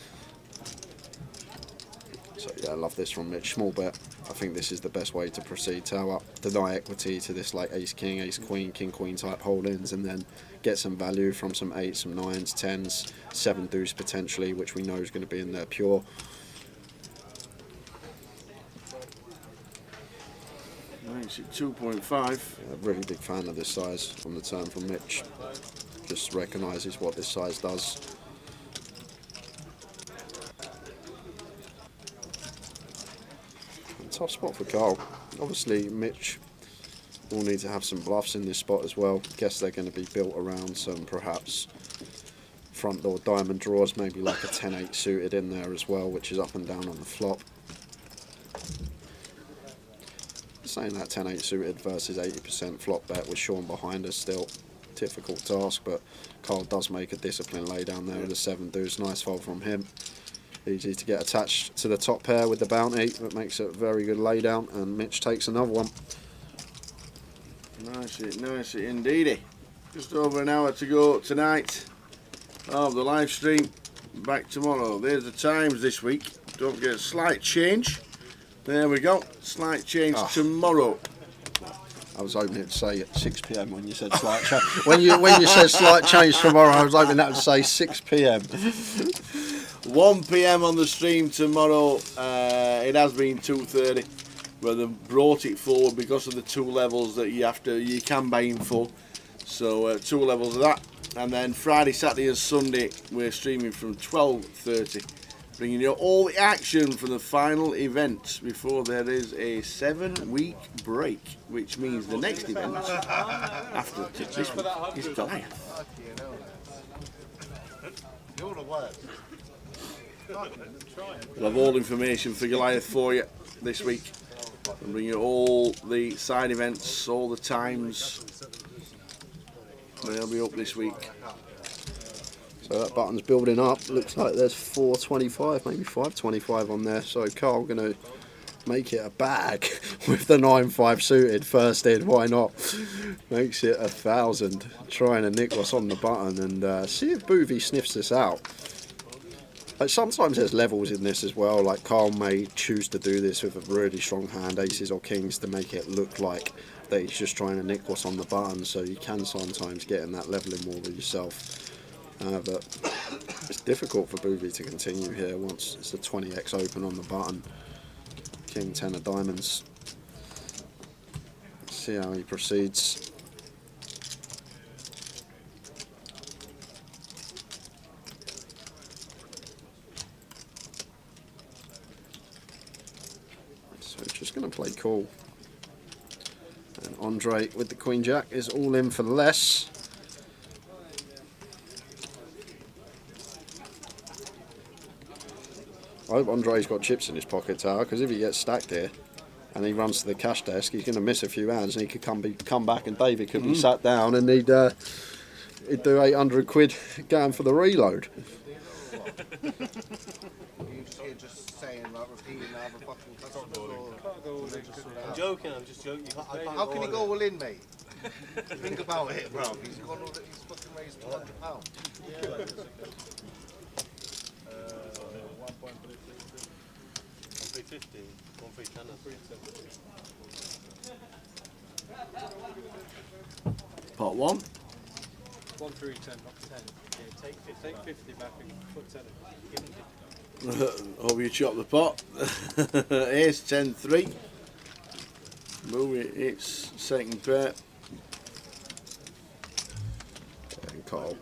So yeah, I love this from Mitch. Small bet. I think this is the best way to proceed. Tower up, deny equity to this like Ace King, Ace Queen, King Queen type hold-ins, and then get some value from some 8s, some 9s, 10s, 7 deuce potentially, which we know is going to be in there pure. Nice at 2.5. Yeah, really big fan of this size on the turn from Mitch. Just recognises what this size does. Tough spot for Carl. Obviously Mitch will need to have some bluffs in this spot as well. Guess they're going to be built around some perhaps front door diamond draws, maybe like a 10-8 suited in there as well, which is up and down on the flop. Saying that 10-8 suited versus 80% flop bet with Sean behind us, still difficult task, but Carl does make a disciplined lay down there with a 7 deuce. Nice fold from him. Easy to get attached to the top pair with the bounty. That makes it a very good lay down, and Mitch takes another one. Nice indeedy. Just over an hour to go tonight of the live stream. Back tomorrow. There's the times this week. Don't forget, slight change. There we go. Slight change tomorrow. I was hoping it'd say at 6 PM when you said slight change. when you said slight change tomorrow, I was hoping that would say 6 PM. 1 PM on the stream tomorrow. It has been 2:30, but they've brought it forward because of the 2 levels that you can buy in for. So 2 levels of that, and then Friday, Saturday, and Sunday we're streaming from 12:30, bringing you all the action from the final event before there is a 7-week break, which means the next event after this week is Goliath. You're the worst. We'll have all information for Goliath for you this week and bring you all the side events, all the times. They'll be up this week. So that button's building up. Looks like there's 425, maybe 525 on there. So Carl going to make it a bag with the 9-5 suited first in. Why not? Makes it 1,000. Trying to nick what's on the button and see if Boovy sniffs this out. Like sometimes there's levels in this as well. Like Carl may choose to do this with a really strong hand, aces or kings, to make it look like that he's just trying to nick what's on the button. So you can sometimes get in that leveling war with yourself. But it's difficult for Boovy to continue here once it's a 20x open on the button. King 10 of diamonds. Let's see how he proceeds. going to play call. And Andre with the Queen Jack is all in for less. I hope Andre's got chips in his pocket, Tower, because if he gets stacked here and he runs to the cash desk, he's going to miss a few hands and he could come back and David could be sat down and he'd do 800 quid going for the reload. You just saying, like, repeating other fucking customers or... I'm joking, I'm just joking. How can he go all in, mate? Think about it, bro. He's gone all that. He's fucking raised £200. 350, 1 Pot 1. 1 through 10, not 10. Yeah, take 50 back and put 10 in. Hope you chop the pot. Ace 10 3. Move it, it's second pair. And Carl.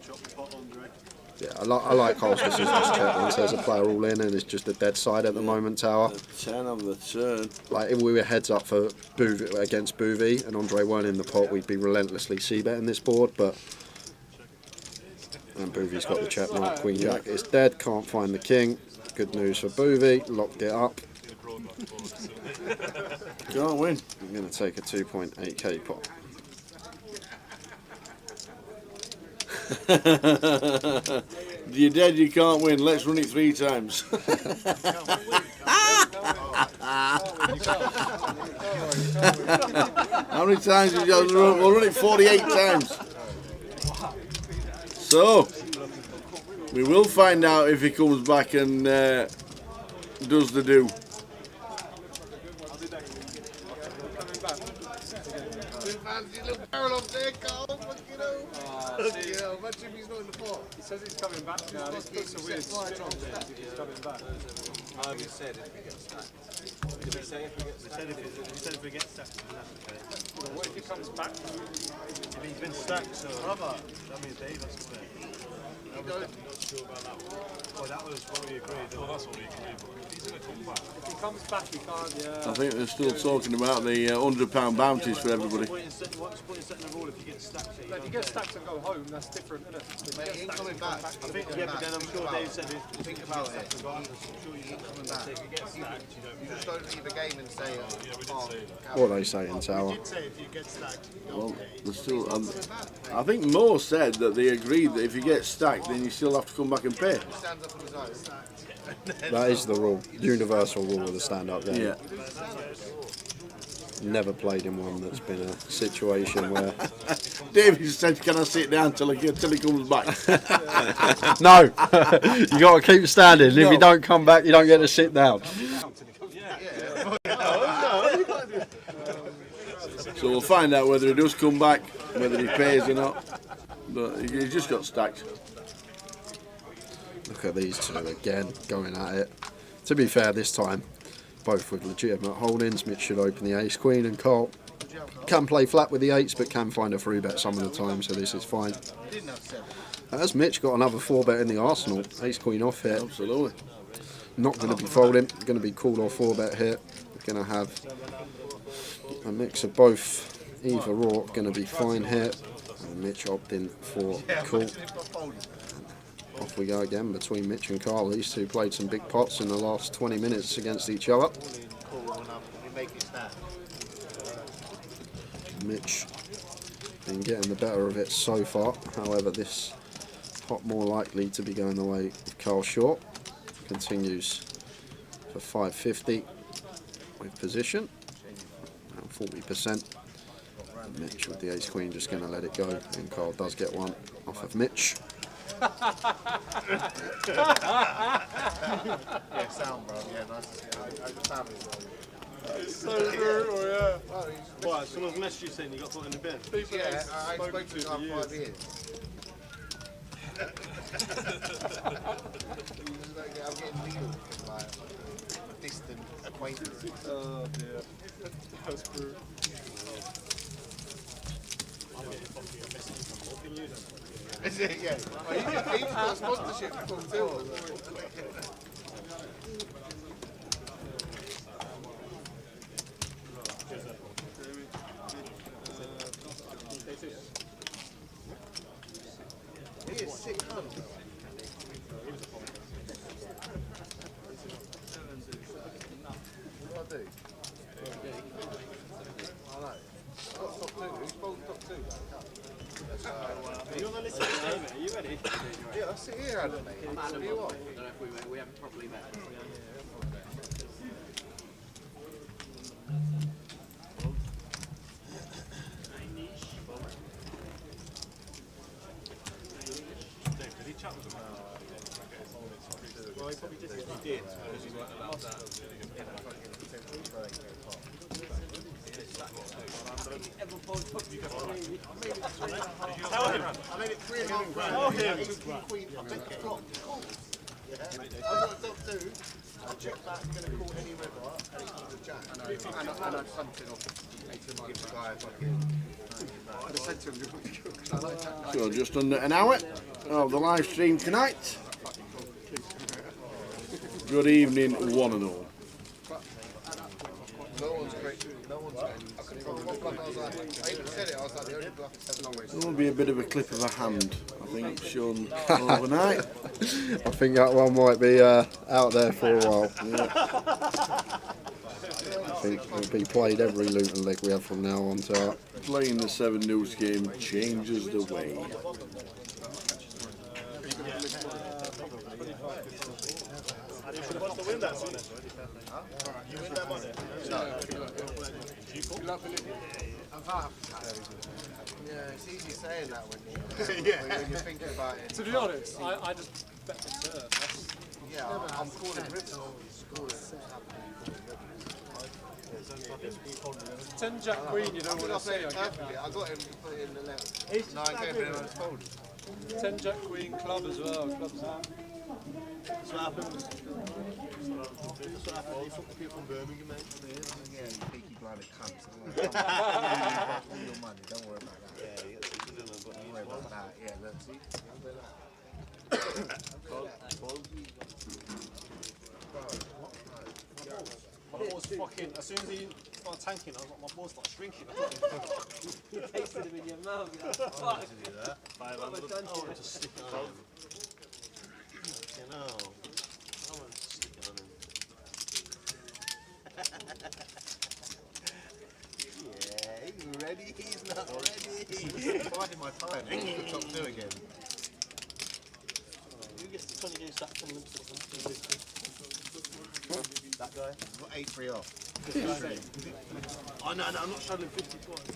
Yeah, I like Carl's decision to check once there's a player all in and it's just a dead side at the moment, Tower. 10 on the turn. Like if we were heads up for against Boovy and Andre weren't in the pot, we'd be relentlessly c-betting this board, but and Boovy's got the check mark. Queen Jack is dead, can't find the king. Good news for Boovy, locked it up. Can't win. I'm going to take a 2.8k pot. You're dead, you can't win. Let's run it 3 times. How many times did you have to run? We'll run it 48 times. So, we will find out if he comes back and does the do. Imagine if he's not in the pot. He says he's coming back now. He puts a weird spin on it. He's coming back. We said if we get stacked. Did we say if we get stacked? We said if we get stacked, that's okay. Well, what if he comes back? If he's been stacked, so that means Dave has to play. I was definitely not sure about that one. Well, that was what we agreed. Well, that's what we agreed. But if he's going to come back. If he comes back, he can't. Yeah. I think they're still talking about the £100 bounties for everybody. What's the point in setting a rule if you get stacked? But if you get stacked and go home, that's different, isn't it? Mate, he ain't coming back. I think, yeah, but then I'm sure Dave said if Think about it. He ain't coming back. You just don't leave a game and say, What are they saying, Tower? say if you get stacked. Well, there's still, I think Mo said that they agreed that if you get stacked, then you still have to come back and pay. stands up on his own. That is the rule, universal rule of the stand-up game. Yeah. Never played in one that's been a situation where... David said, can I sit down till he comes back? No! You got to keep standing. If you don't come back, you don't get to sit down. So we'll find out whether he does come back, whether he pays or not. But he just got stacked. Look at these two again, going at it. To be fair, this time, both with legitimate holdings. Mitch should open the ace-queen and Carl can play flat with the eights, but can find a 3-bet some of the time, so this is fine. As Mitch got another 4-bet in the arsenal, ace-queen off here. Absolutely. Not going to be folding, going to be call or 4-bet here. We're going to have a mix of both, either or, going to be fine here. And Mitch opting for call. Off we go again between Mitch and Carl. These two played some big pots in the last 20 minutes against each other. Mitch been getting the better of it so far. However, this pot more likely to be going the way of Carl Short. Continues for 550 with position. Around 40%. Mitch with the ace-queen just going to let it go. And Carl does get one off of Mitch. Yeah, sound, bro. Yeah, nice to see you. I just found it. It's so brutal, yeah. What, someone's messaged you saying you got put in the bin? Yeah, I spoke to him for 5 years. I'm getting needled from like distant acquaintances. Oh dear. That's brutal. Is it? Yeah. Oh, he's got a sponsorship from too. sit here, Adam, mate. I'm Adam. Who you are? I don't know if we haven't properly met. Did he chat with him? Well, he probably did. He did, because he weren't allowed that. I made it 3.5 grand. Tell him. 18 queen. I bet the clock. Yeah. I got top 2. I checked that. You're going to call any river, and it's not a jack. And I something off. Give the guy a fucking. I said to him, I like that. So just under an hour of the live stream tonight. Good evening, one and all. No one's great. No one's great. I couldn't find one bluff. I was like, I even said it. I was like, the only bluff is 7 ways. There will be a bit of a clip of a hand, I think, shown overnight. I think that one might be out there for a while. I think it'll be played every Luton leg we have from now on to out. Playing the 7 News game changes the way. What's the win that one? You win that money? Yeah, it's easy saying that when you're thinking about it. To be honest, I just bet the turn. Yeah, I'm calling rivers. Calling 10 Jack Queen, you don't want to say. I get perfectly. I got him to put it in the left. 9 game and I was folded. that. 10 Jack Queen club as well. Clubs out. That's what happened. That's what happened. You fuck people from Birmingham, mate. Yeah, you peaky blind cunts. All your money, don't worry about that. Yeah, you got to do them, but Don't worry about that. Yeah, let's see. my ball's fucking, as soon as he started tanking, I was like, my ball started shrinking. You tasted him in your mouth. You're like, fuck. Do that. 500. I want to stick it on him. You know. I want to stick it on him. Yeah, he's ready. He's not ready. Finding my time. He's the top 2 again. Who gets the 20 game stack from Limpston? That guy? He's got 8-3 off. Oh, no, I'm not showing him 50 points.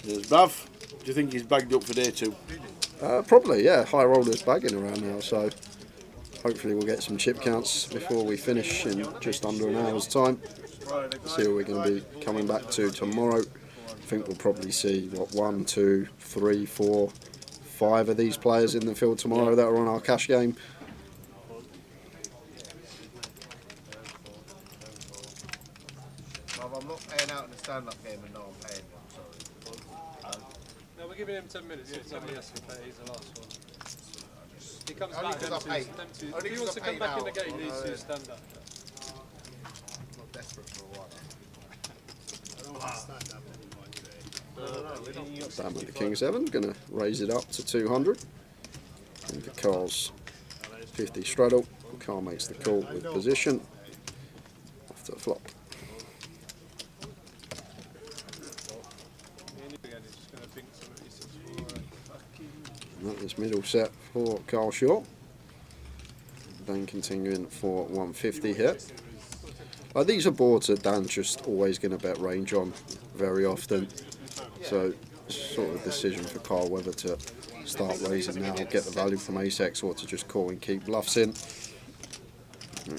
There's Bluff. Do you think he's bagged up for day 2? Probably, yeah. High rollers bagging around now, so hopefully we'll get some chip counts before we finish in just under an hour's time. See what we're going to be coming back to tomorrow. I think we'll probably see, 1, 2, 3, 4, 5 of these players in the field tomorrow that are on our cash game. I'm not paying out in the stand-up game and no, I'm paying them. Sorry. No, we're giving him 10 minutes. If somebody else can play, he's the last one. He comes Only back. 'cause Them I two, paid. them two. Only If he 'cause wants I to come paid back in the out. game, he needs I know. to stand up. I'm not desperate for a while. Sam with the King 7, going to raise it up to 200. And the Carl's 50 straddle. Carl makes the call with position. After the flop. And that is middle set for Carl Shaw. Dan continuing for 150 here. These are boards that Dan's just always going to bet range on very often. So sort of a decision for Carl whether to start raising now, get the value from ace-x, or to just call and keep bluffs in.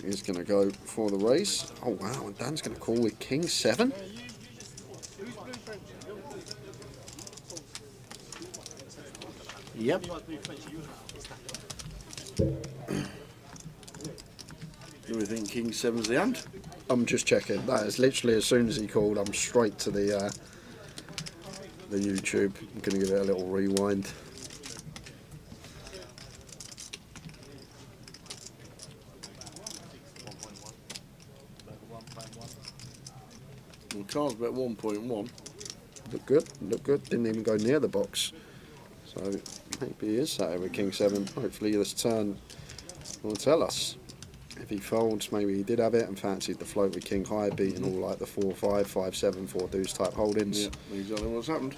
He's going to go for the raise. Oh wow, and Dan's going to call with King 7. Yep. Do we think King 7's the hand? I'm just checking. That is literally as soon as he called, I'm straight to the YouTube. I'm going to give it a little rewind. Well, Carl's bet 1.1. Look good, look good. Didn't even go near the box. So maybe he is sat here with King 7. Hopefully this turn will tell us. If he folds, maybe he did have it and fancied the float with King High, beating all like the 4-5, 5-7, 4 deuce type holdings. Yeah, exactly what's happened.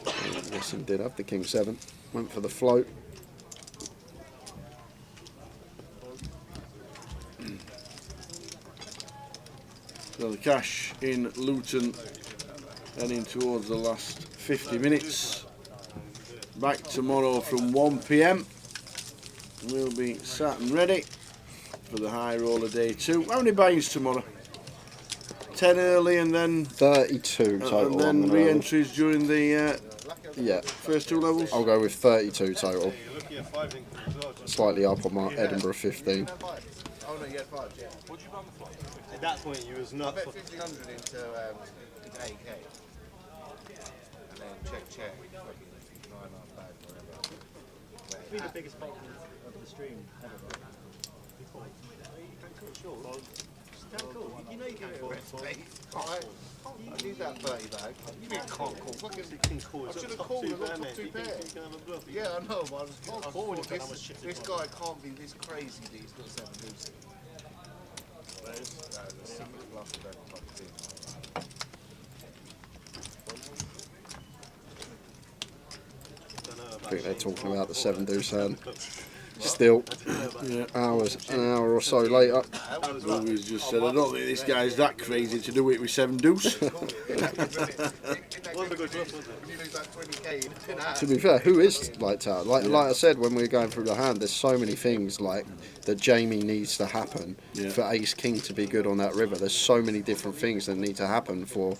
Yes, he did have the King 7. Went for the float. So the cash in Luton heading towards the last 50 minutes. Back tomorrow from 1 PM. We'll be sat and ready for the high roller day 2. How many buys tomorrow? 10 early and then 32 total. and then re-entries during the yeah, first 2 levels. I'll go with 32 total. Slightly up on my Edinburgh 15. Oh no, you had 5, yeah. At that point, you was I not. bet 1,500 into 8k. And then check. 9 bag, whatever. Be the biggest problem of the stream ever. You know you can't call. I need that 30 bag. You mean can't call? Fucking, I should have called and not took 2 pairs. Yeah, I know, but I thought this guy can't be this crazy that he's got 7 deuces. The secret bluff of that type of thing. I think they're talking about the 7 deuce hand. Still, an hour or so later. Always just said, I don't think this guy's that crazy to do it with 7 deuce. When you lose like 20k, To be fair, who is like that? Like I said when we were going through the hand, there's so many things like that Jamie needs to happen for Ace King to be good on that river. There's so many different things that need to happen for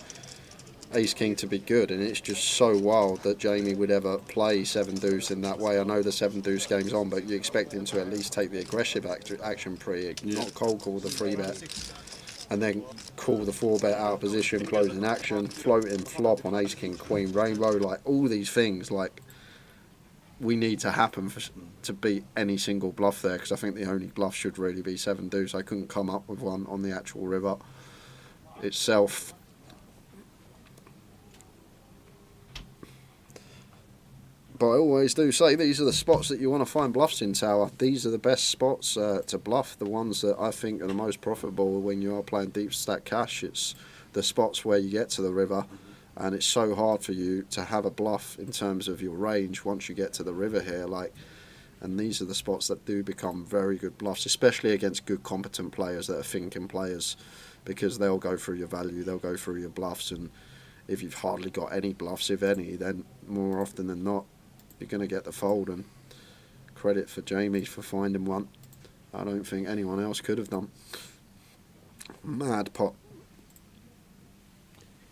Ace King to be good, and it's just so wild that Jamie would ever play 7 deuce in that way. I know the 7 deuce game's on, but you expect him to at least take the aggressive action pre, not cold call the 3 bet, and then call the 4 bet out of position, closing action, floating flop on Ace King Queen Rainbow. Like all these things, like we need to happen to beat any single bluff there, because I think the only bluff should really be 7 deuce. I couldn't come up with one on the actual river itself. But I always do say these are the spots that you want to find bluffs in, Tower. These are the best spots to bluff, the ones that I think are the most profitable when you are playing deep stack cash. It's the spots where you get to the river, and it's so hard for you to have a bluff in terms of your range once you get to the river here. And these are the spots that do become very good bluffs, especially against good competent players that are thinking players, because they'll go through your value, they'll go through your bluffs, and if you've hardly got any bluffs, if any, then more often than not, you're going to get the fold, and credit for Jamie for finding one. I don't think anyone else could have done. Mad pot.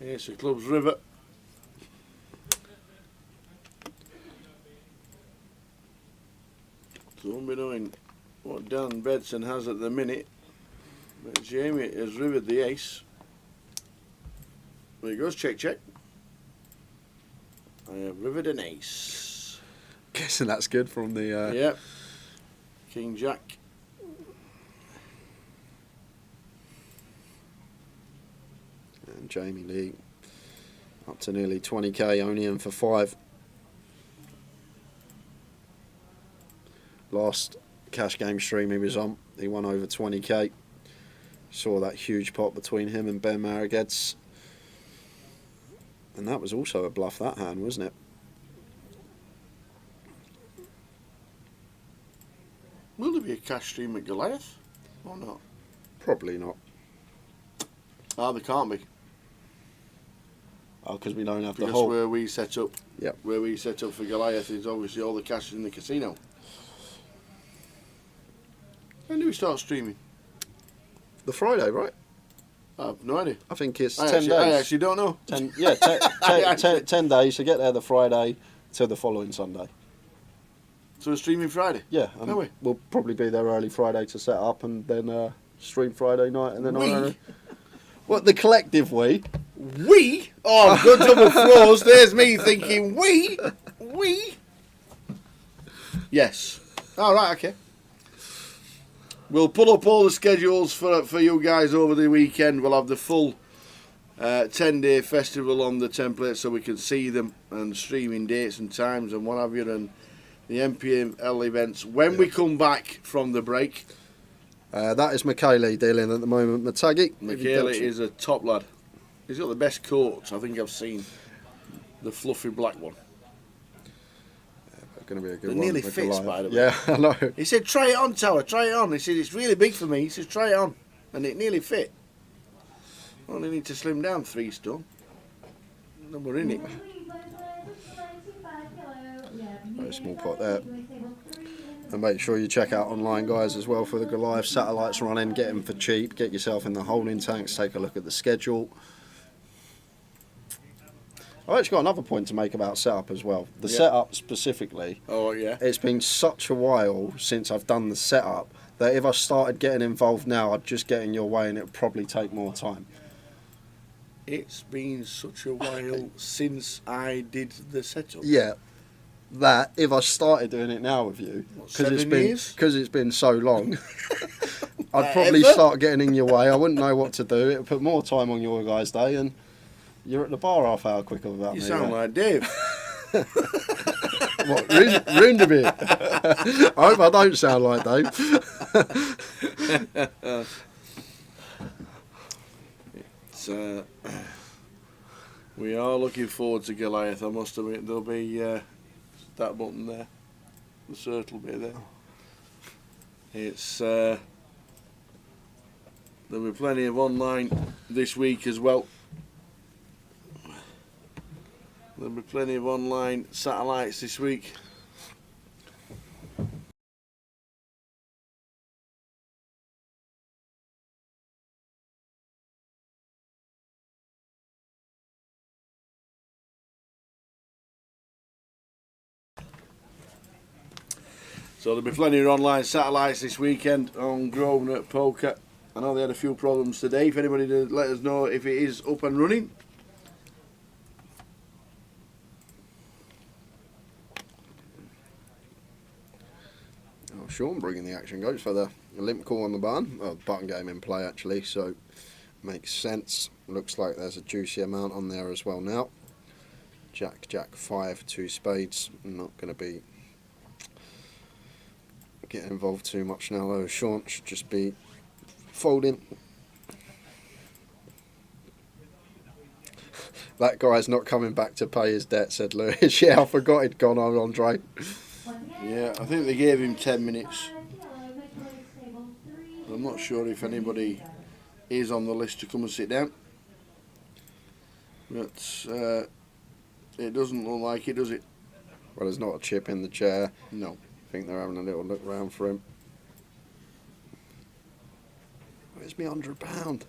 Ace of clubs river. So we'll be knowing what Dan Bedson has at the minute, but Jamie has rivered the ace. There he goes, check. I have rivered an ace. Guessing that's good from the... Yep. King Jack. And Jamie Lee up to nearly 20k, only in for 5. Last cash game stream he was on, he won over 20k. Saw that huge pot between him and Ben Marageds. And that was also a bluff, that hand, wasn't it? Will there be a cash stream at Goliath or not? Probably not. Ah, there can't be. Oh, because we don't have the Because whole... where we set up, Yep. where we set up for Goliath is obviously all the cash in the casino. When do we start streaming? The Friday, right? I have no idea. I think it's I 10 actually, days. I actually don't know. 10 days to get there the Friday to the following Sunday. So we're streaming Friday? Yeah, No way. we'll probably be there early Friday to set up, and then stream Friday night, and then what, the collective we? We? Oh, good double throws. There's me thinking we. Yes. All right. Okay. We'll pull up all the schedules for you guys over the weekend. We'll have the full 10-day festival on the template so we can see them, and streaming dates and times and what have you, and the MPL events when we come back from the break. That is Michele dealing at the moment. Matagi. Michele is a top lad. He's got the best coats I think I've seen. The fluffy black one. Going to be a good It one. nearly fits, by the way. Yeah, I know. He said, try it on, Tower, try it on. He said, it's really big for me. He said, try it on. And it nearly fit. Only need to slim down 3 stone. Then we're in it. Very small pot there. And make sure you check out online, guys, as well for the Goliath satellites running. Get them for cheap. Get yourself in the holding tanks. Take a look at the schedule. I've actually got another point to make about setup as well. The setup specifically. Oh, yeah. It's been such a while since I've done the setup that if I started getting involved now, I'd just get in your way and it would probably take more time. It's been such a while since I did the setup. Yeah. That if I started doing it now with you, because it's been so long, I'd probably start getting in your way. I wouldn't know what to do. It would put more time on your guys' day, and you're at the bar half hour quicker without me. You sound like Dave. What, ruined a bit? I hope I don't sound like Dave. We are looking forward to Goliath, I must admit. There'll be that button there, the circle bit there. It's there'll be plenty of online this week as well. There'll be plenty of online satellites this week. So there'll be plenty of online satellites this weekend on Grosvenor Poker. I know they had a few problems today. If anybody did, let us know if it is up and running. Oh, Sean bringing the action goes for the limp call on the button. Oh, button game in play actually, so makes sense. Looks like there's a juicy amount on there as well now. Jack, Jack 5, 2 spades. Not going to be getting involved too much now though. Sean should just be folding. That guy's not coming back to pay his debt, said Lewis. Yeah, I forgot he'd gone on, Andre. Yeah, I think they gave him 10 minutes. I'm not sure if anybody is on the list to come and sit down. But it doesn't look like it, does it? Well, there's not a chip in the chair. No. I think they're having a little look round for him. Where's me £100?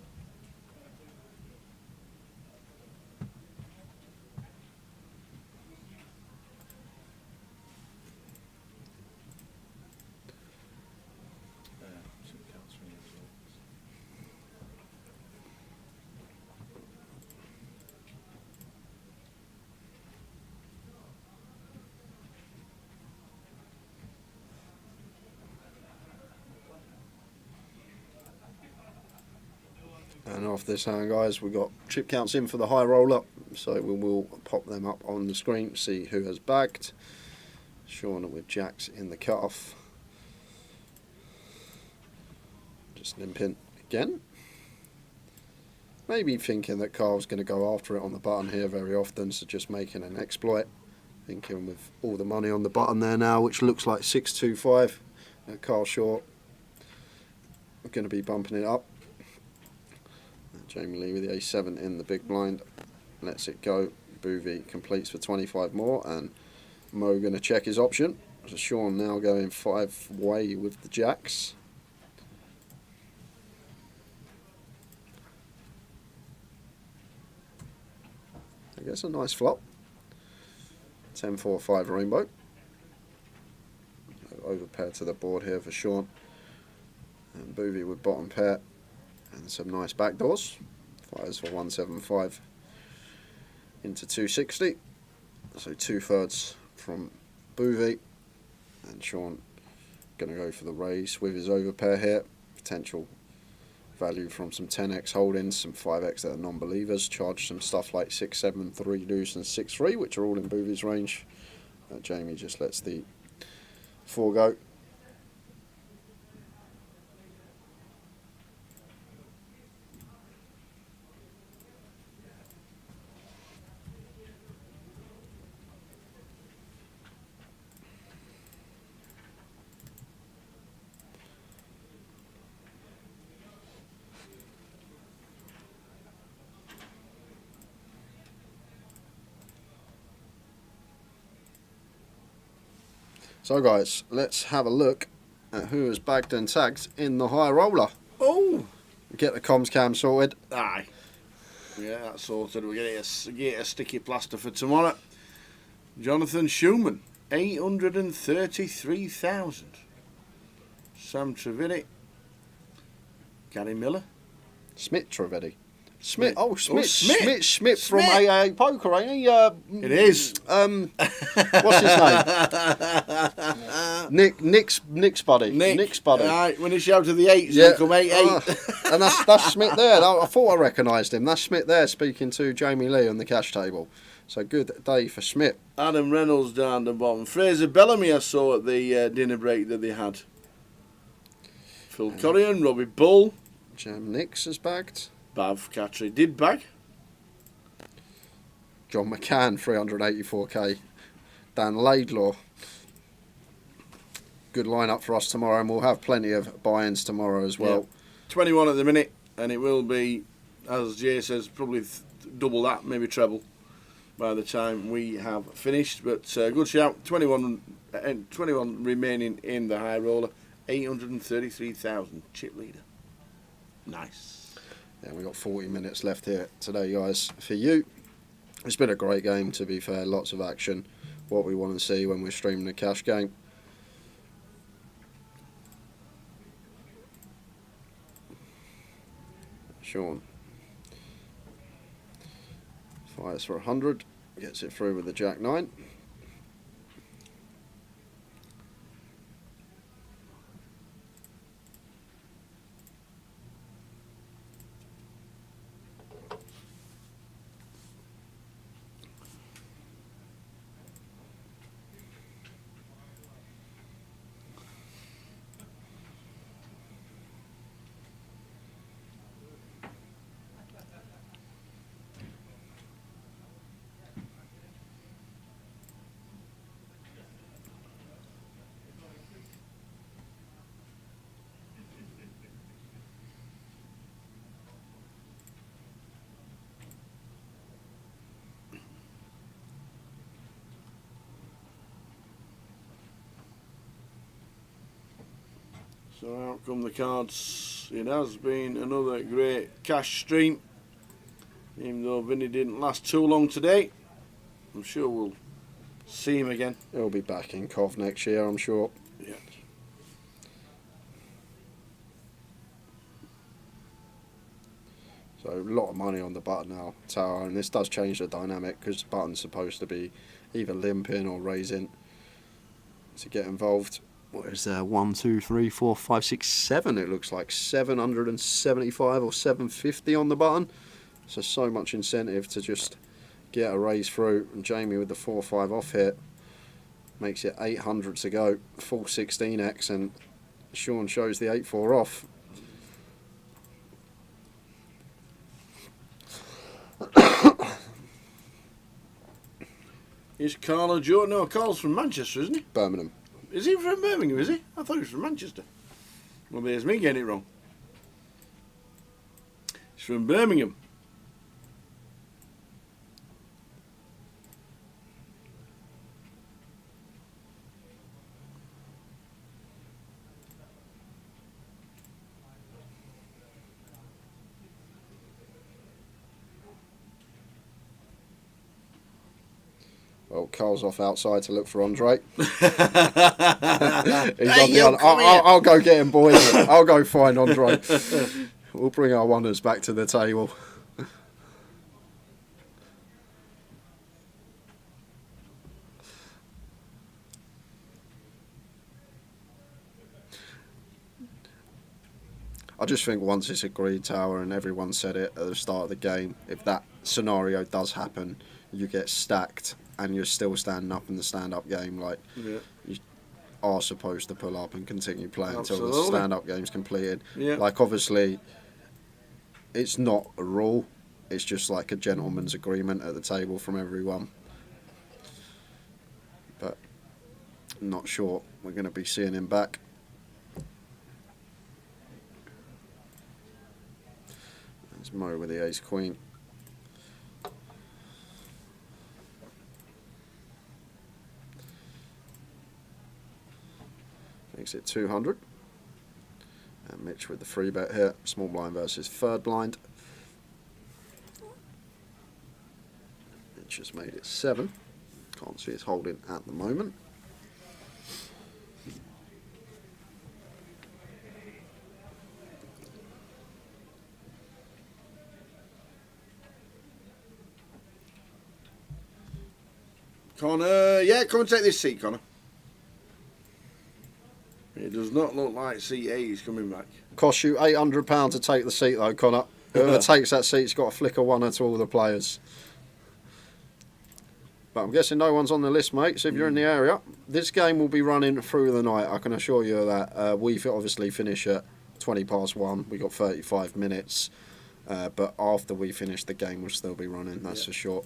And off this hand, guys, we've got chip counts in for the high roller, so we will pop them up on the screen, see who has bagged. Sean with jacks in the cutoff. Just limping again. Maybe thinking that Carl's going to go after it on the button here very often, so just making an exploit. Thinking with all the money on the button there now, which looks like 625. Carl Short going to be bumping it up. Jamie Lee with the A7 in the big blind, lets it go. Boovy completes for 25 more, and Mo going to check his option. So Sean now going 5-way with the jacks. I guess a nice flop. 10-4-5 rainbow. Over pair to the board here for Sean. And Boovy with bottom pair. And some nice backdoors. Fires for 175 into 260. So 2/3 from Boovy. And Sean going to go for the raise with his overpair here. Potential value from some 10x holdings, some 5x that are non-believers. Charge some stuff like 6-7, 3 deuce and 6-3, which are all in Boovy's range. Jamie just lets the 4 go. So guys, let's have a look at who has bagged and tagged in the high roller. Oh! Get the comms cam sorted. Aye. Yeah, that's sorted. We're going to get a sticky plaster for tomorrow. Jonathan Schumann, 833,000. Sam Trevini. Gary Miller. Smith Trevedi. Smith. Oh, Smith. Smith from AA Poker, ain't he? It is. What's his name? Nick's buddy. Nick's buddy. Right, when he shouted the 8s, Yeah. he come 8-8. And that's Smith there. I thought I recognised him. That's Smith there speaking to Jamie Lee on the cash table. So good day for Smith. Adam Reynolds down the bottom. Fraser Bellamy I saw at the dinner break that they had. Phil Corrigan, Robbie Bull. Jam Nix has bagged. Bav Catry did bag. John McCann, 384k. Dan Laidlaw. Good lineup for us tomorrow, and we'll have plenty of buy-ins tomorrow as well. Yeah. 21 at the minute, and it will be, as Jay says, probably double that, maybe treble, by the time we have finished. But good shout. 21 remaining in the high roller. 833,000 chip leader. Nice. Yeah, we've got 40 minutes left here today, guys. For you, it's been a great game, to be fair. Lots of action. What we want to see when we're streaming the cash game. Sean fires for 100. Gets it through with the Jack 9. So out come the cards. It has been another great cash stream. Even though Vinny didn't last too long today, I'm sure we'll see him again. He'll be back in Cov next year, I'm sure. Yeah. So a lot of money on the button now, Tower, and this does change the dynamic because the button's supposed to be either limping or raising to get involved. What is there? 1, 2, 3, 4, 5, 6, 7. It looks like 775 or 750 on the button. So much incentive to just get a raise through. And Jamie with the 4-5 off hit makes it 800 to go, full 16x, and Sean shows the 8-4 off. Is Carl Joe? No, Carl's from Manchester, isn't he? Birmingham. Is he from Birmingham, is he? I thought he was from Manchester. Well, there's me getting it wrong. He's from Birmingham. Well, Carl's off outside to look for Andre. He's Hey, on the I'll go get him, boys. I'll go find Andre. We'll bring our wonders back to the table. I just think once it's agreed, Tower, and everyone said it at the start of the game, if that scenario does happen, you get stacked and you're still standing up in the stand-up game. Like, you are supposed to pull up and continue playing until the stand-up game's completed. Yeah. Like, obviously, it's not a rule. It's just like a gentleman's agreement at the table from everyone. But I'm not sure we're going to be seeing him back. There's Mo with the ace-queen. makes it 200. And Mitch with the free bet here. Small blind versus third blind. Mitch has made it 7. Can't see his holding at the moment. Connor, yeah, come and take this seat, Connor. It does not look like seat 8 is coming back. Cost you £800 to take the seat though, Connor. Whoever takes that seat's got to flick a one to all the players. But I'm guessing no one's on the list, mate, so if you're in the area, this game will be running through the night, I can assure you of that. We obviously finish at 1:20. We got 35 minutes, but after we finish, the game will still be running, that's for sure.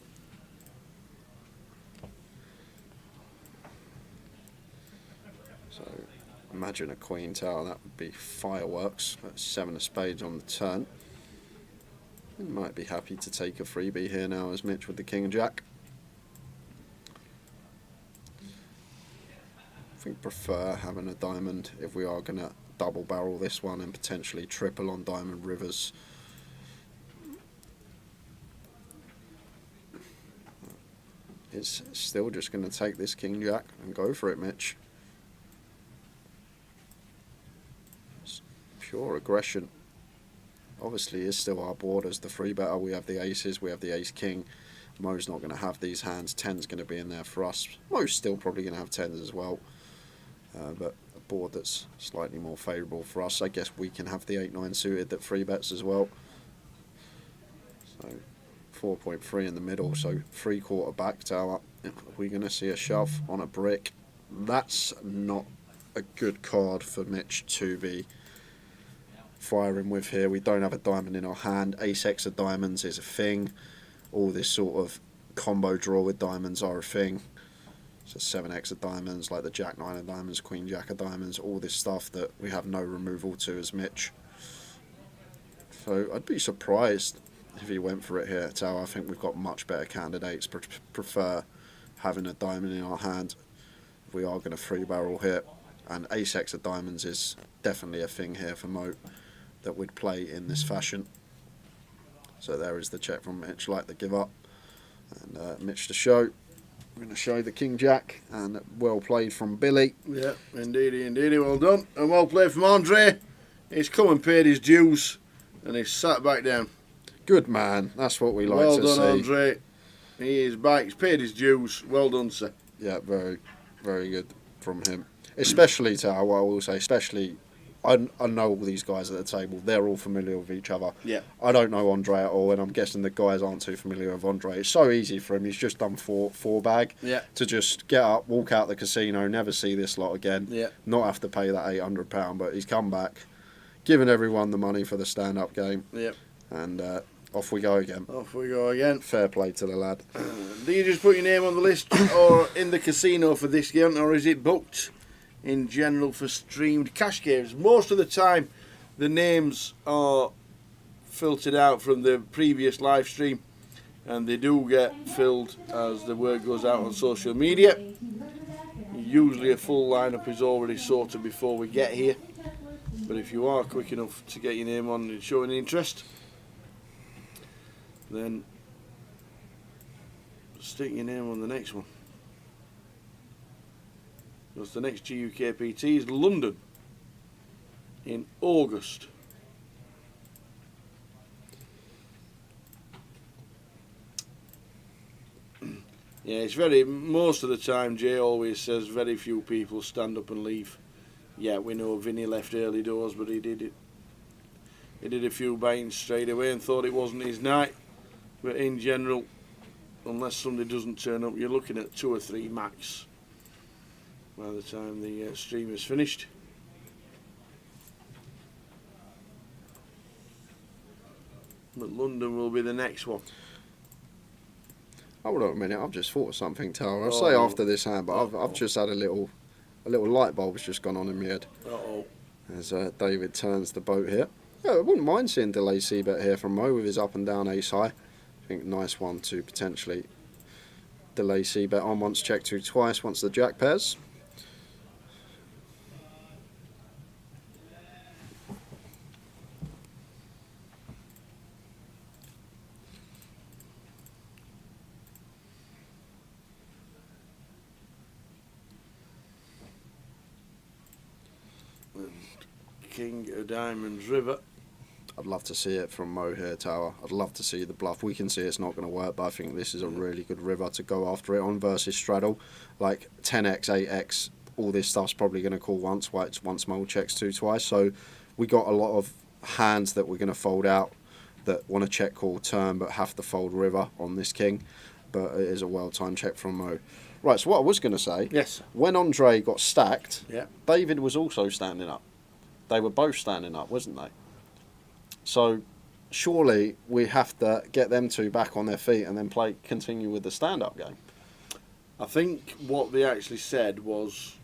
So, imagine a queen tower, that would be fireworks. That's 7 of spades on the turn. We might be happy to take a freebie here now as Mitch with the king and jack. I think prefer having a diamond if we are going to double barrel this one and potentially triple on diamond rivers. It's still just going to take this king jack and go for it, Mitch. It's pure aggression. Obviously is still our board as the free better. We have the aces, we have the ace king. Mo's not going to have these hands. 10's going to be in there for us. Mo's still probably going to have 10s as well. But a board that's slightly more favourable for us. I guess we can have the 8-9 suited that free bets as well. So 4.3 in the middle, so 3/4 back tower. We're going to see a shove on a brick. That's not a good card for Mitch to be firing with here. We don't have a diamond in our hand. Ace-X of diamonds is a thing. All this sort of combo draw with diamonds are a thing. So 7x of diamonds, like the Jack-9 of diamonds, Queen-Jack of diamonds, all this stuff that we have no removal to as Mitch. So I'd be surprised if he went for it here at tower. I think we've got much better candidates. Prefer having a diamond in our hand if we are going to free barrel here. And ace-X of diamonds is definitely a thing here for Mo that would play in this fashion. So there is the check from Mitch, like the give up. And Mitch to show. We're going to show the king jack, and well played from Billy. Yeah, indeedy, indeedy, well done. And well played from Andre. He's come and paid his dues, and he's sat back down. Good man, that's what we like well to done, see. Andre. He is back, he's paid his dues. Well done, sir. Yeah, very, very good from him. Especially to I will say, especially, I know all these guys at the table, they're all familiar with each other. Yeah. I don't know Andre at all, and I'm guessing the guys aren't too familiar with Andre. It's so easy for him, he's just done four bag. Yeah. To just get up, walk out the casino, never see this lot again. Yeah. Not have to pay that £800, but he's come back, given everyone the money for the stand-up game. Yeah. And off we go again. Off we go again. Fair play to the lad. Do you just put your name on the list or in the casino for this game, or is it booked in general for streamed cash games? Most of the time the names are filtered out from the previous live stream, and they do get filled as the word goes out on social media. Usually a full lineup is already sorted before we get here, but if you are quick enough to get your name on and showing interest, then stick your name on the next one. Because the next GUKPT is London in August. Yeah, it's most of the time Jay always says very few people stand up and leave. Yeah, we know Vinny left early doors, but he did it. He did a few buyings straight away and thought it wasn't his night. But in general, unless somebody doesn't turn up, you're looking at 2 or 3 max by the time the stream is finished. But London will be the next one. Hold on a minute, I've just thought of something, Tara. I'll say after this hand, but I've just had a little light bulb's just gone on in my head. Uh-oh. As David turns the boat here. Yeah, I wouldn't mind seeing delay c-bet here from Mo with his up and down ace high. I think nice one to potentially delay c-bet on once, check 2 twice once the jack pairs. King of Diamonds River. I'd love to see it from Mo here, Tower. I'd love to see the bluff. We can see it's not going to work, but I think this is a really good river to go after it on versus straddle. Like 10x, 8x, all this stuff's probably going to call once, once Mo checks 2 twice. So we got a lot of hands that we're going to fold out that want to check call turn but have to fold river on this king. But it is a well-timed check from Mo. Right, so what I was going to say, Yes. when Andre got stacked, Yeah. David was also standing up. They were both standing up, wasn't they? So surely we have to get them two back on their feet and then continue with the stand-up game. I think what they actually said was,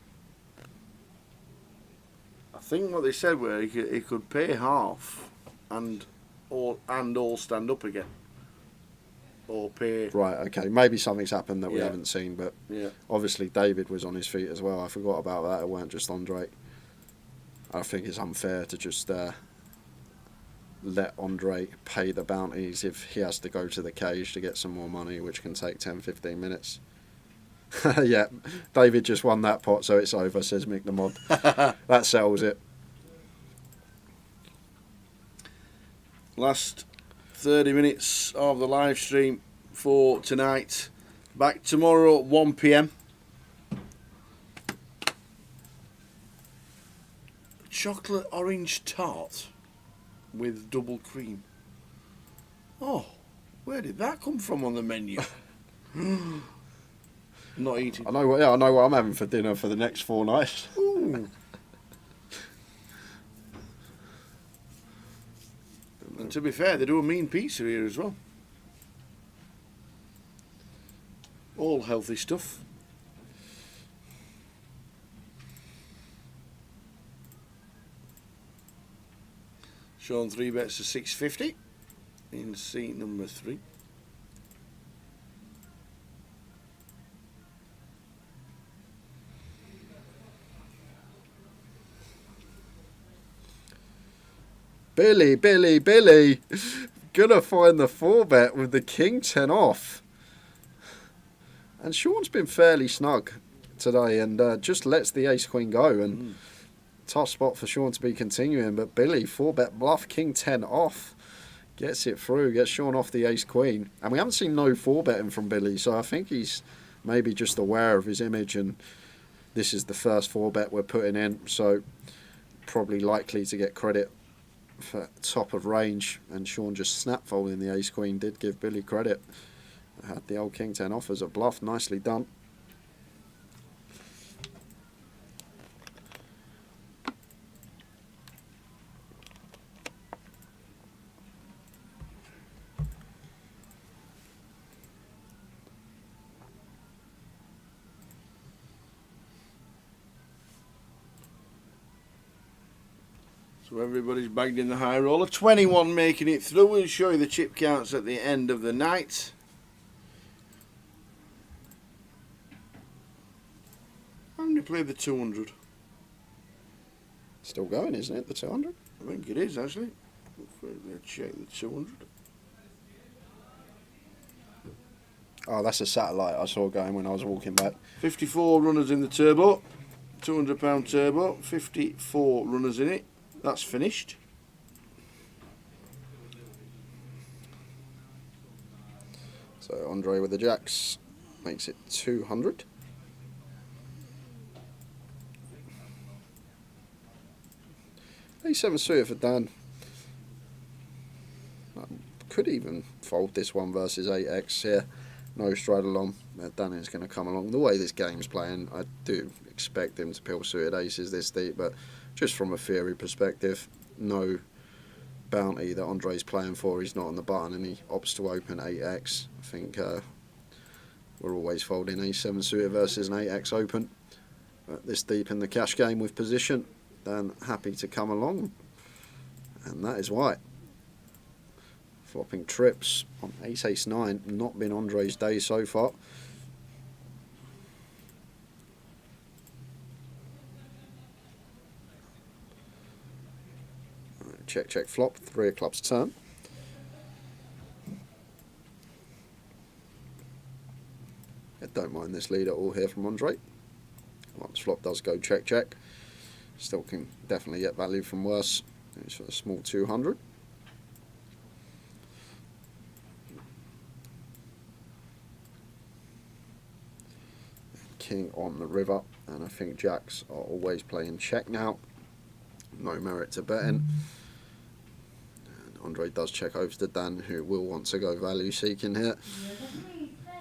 were he could pay half and all stand up again, or pay. Right, okay, maybe something's happened that we Yeah. haven't seen, but Yeah. obviously David was on his feet as well. I forgot about that. It weren't just Andre. I think it's unfair to just let Andre pay the bounties if he has to go to the cage to get some more money, which can take 10-15 minutes. Yeah, David just won that pot, so it's over, says Mick the Mod. That settles it. Last 30 minutes of the live stream for tonight. Back tomorrow at 1 p.m. Chocolate orange tart with double cream. Oh, where did that come from on the menu? Not eating. I know what I'm having for dinner for the next 4 nights. Ooh. And to be fair, they do a mean pizza here as well. All healthy stuff. Sean 3 bets to 650 in seat number 3. Billy, gonna find the 4-bet with the king 10 off. And Sean's been fairly snug today and just lets the ace queen go. And tough spot for Sean to be continuing, but Billy 4-bet bluff king 10 off, gets it through, gets Sean off the ace queen. And we haven't seen no 4-betting from Billy, so I think he's maybe just aware of his image and this is the first 4-bet we're putting in, so probably likely to get credit for top of range. And Sean just snap folding the ace queen did give Billy credit. Had the old king 10 off as a bluff, nicely done. So everybody's bagged in the high roller. 21 making it through. We'll show you the chip counts at the end of the night. How many played the 200? Still going, isn't it, the 200? I think it is actually. Let's check the 200. Oh, that's a satellite I saw going when I was walking back. 54 runners in the turbo. £200 turbo. 54 runners in it. That's finished. So Andre with the jacks makes it 200. A7 suited for Dan. Could even fold this one versus 8x here. No straddle on. Dan is going to come along. The way this game's playing, I do expect him to pill suited aces this deep, but just from a theory perspective, no bounty that Andre's playing for. He's not on the button and he opts to open 8x. I think we're always folding A7 suited versus an 8x open. But this deep in the cash game with position, Dan happy to come along, and that is why. Flopping trips on ace 9, not been Andre's day so far. Check, check, flop, 3 of clubs turn. I don't mind this lead at all here from Andre. Once flop does go check, check. Still can definitely get value from worse. It's for a small 200. King on the river, and I think jacks are always playing check now. No merit to betting. And Andre does check over to Dan, who will want to go value seeking here.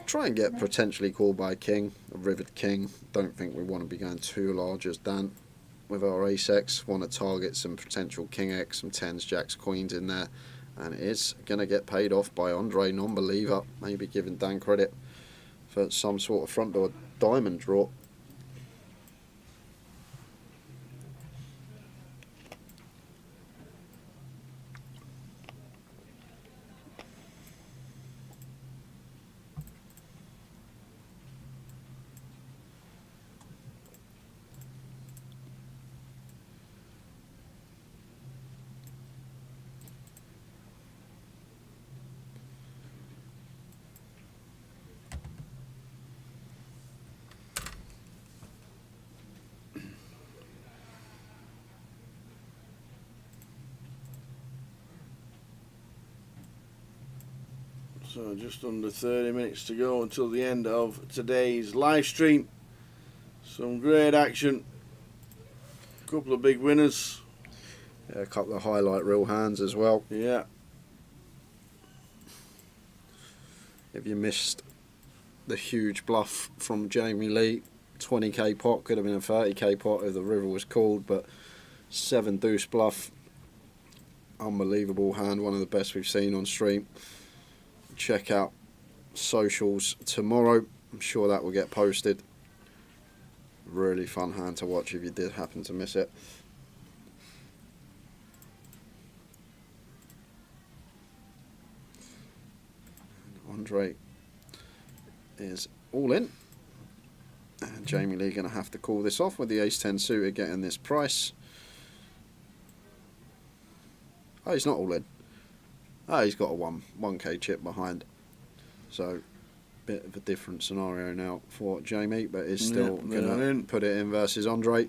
Try and get potentially called by a king, a rivered king. Don't think we want to be going too large as Dan with our ace-x. Want to target some potential king-x, some tens, jacks, queens in there. And it is going to get paid off by Andre, non-believer. Maybe giving Dan credit for some sort of front door diamond draw. So just under 30 minutes to go until the end of today's live stream. Some great action. A couple of big winners. Yeah, a couple of highlight reel hands as well. Yeah. If you missed the huge bluff from Jamie Lee, 20k pot, could have been a 30k pot if the river was called, but 7 deuce bluff. Unbelievable hand, one of the best we've seen on stream. Check out socials tomorrow. I'm sure that will get posted. Really fun hand to watch if you did happen to miss it. Andre is all in. And Jamie Lee going to have to call this off with the ace-10 suited getting this price. Oh, he's not all in. Oh, he's got a 1k chip behind. So, bit of a different scenario now for Jamie, but is still going to put it in versus Andre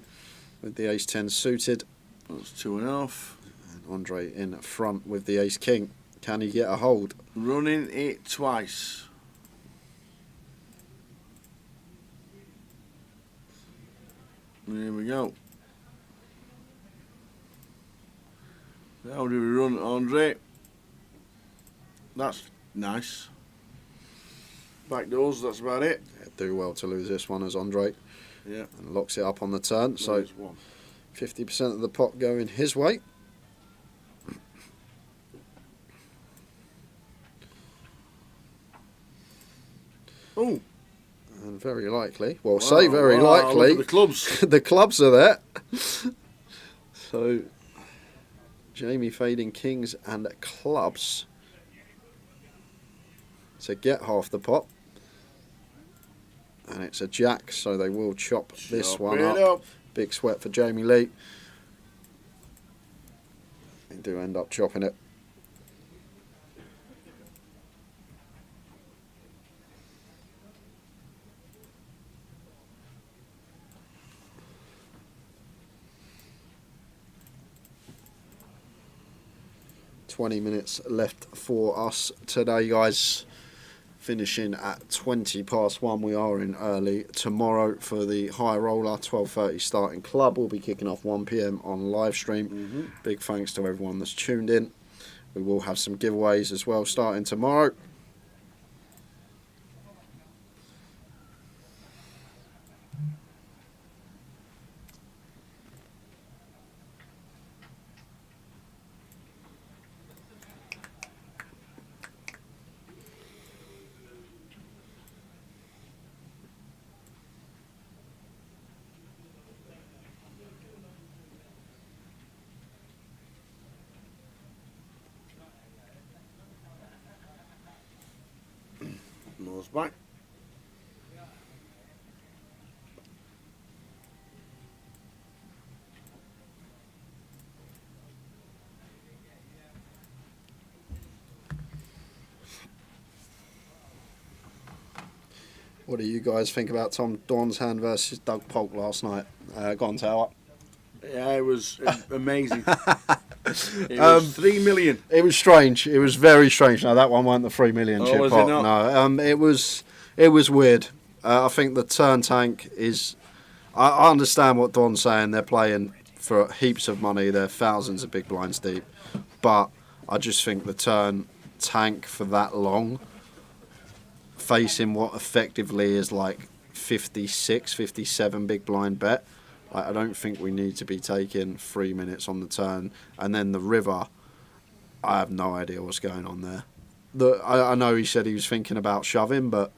with the ace-10 suited. That's 2.5. And Andre in front with the ace-king. Can he get a hold? Running it twice. There we go. How do we run, Andre? That's nice. Back doors, that's about it. Yeah, do well to lose this one as Andre. Yeah. And locks it up on the turn. So 50% of the pot going his way. Oh. And very likely, well, say very wow, likely, look at the clubs. the clubs are there. So, Jamie fading kings and clubs to get half the pot. And it's a jack, so they will chop this one up. Big sweat for Jamie Lee. They do end up chopping it. Minutes left for us today, guys. Finishing at 20 past 1. We are in early tomorrow for the high roller. 12:30 starting club. We'll be kicking off 1 PM on live stream. Big thanks to everyone that's tuned in. We will have some giveaways as well starting tomorrow. Nose back. What do you guys think about Tom Dawn's hand versus Doug Polk last night? Gone Tower. Yeah, it was amazing. It was 3 million. It was strange. It was very strange. No, that one wasn't the 3 million chip was it pot. not? No, it was weird. I think the turn tank is. I understand what Don's saying. They're playing for heaps of money. They're thousands of big blinds deep, but I just think the turn tank for that long, facing what effectively is like 56, 57 big blind bet. I don't think we need to be taking 3 minutes on the turn. And then the river, I have no idea what's going on there. I know he said he was thinking about shoving, but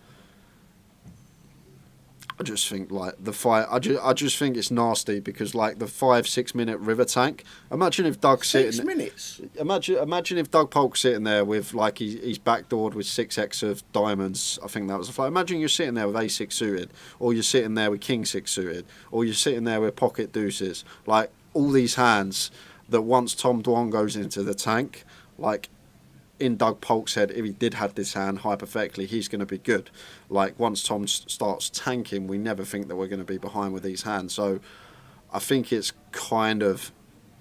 I just think like the fight. I just think it's nasty because like the 5-6 minute river tank. Imagine if Doug's 6 minutes. Imagine if Doug Polk's sitting there with like he's backdoored with 6x of diamonds. I think that was a flight. Imagine you're sitting there with A6 suited, or you're sitting there with King 6 suited, or you're sitting there with pocket deuces. Like all these hands that once Tom Dwan goes into the tank, like. In Doug Polk's head, if he did have this hand, hypothetically, he's going to be good. Like, once Tom starts tanking, we never think that we're going to be behind with these hands. So, I think it's kind of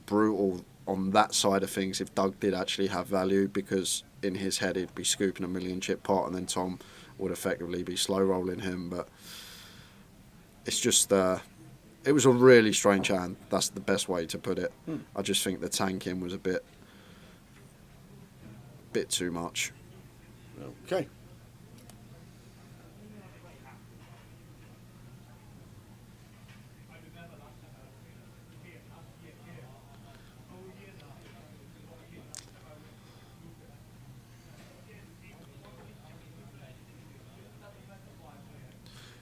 brutal on that side of things if Doug did actually have value, because in his head, he'd be scooping a 1 million chip pot, and then Tom would effectively be slow rolling him. But it's just, it was a really strange hand. That's the best way to put it. I just think the tanking was a bit too much. Okay.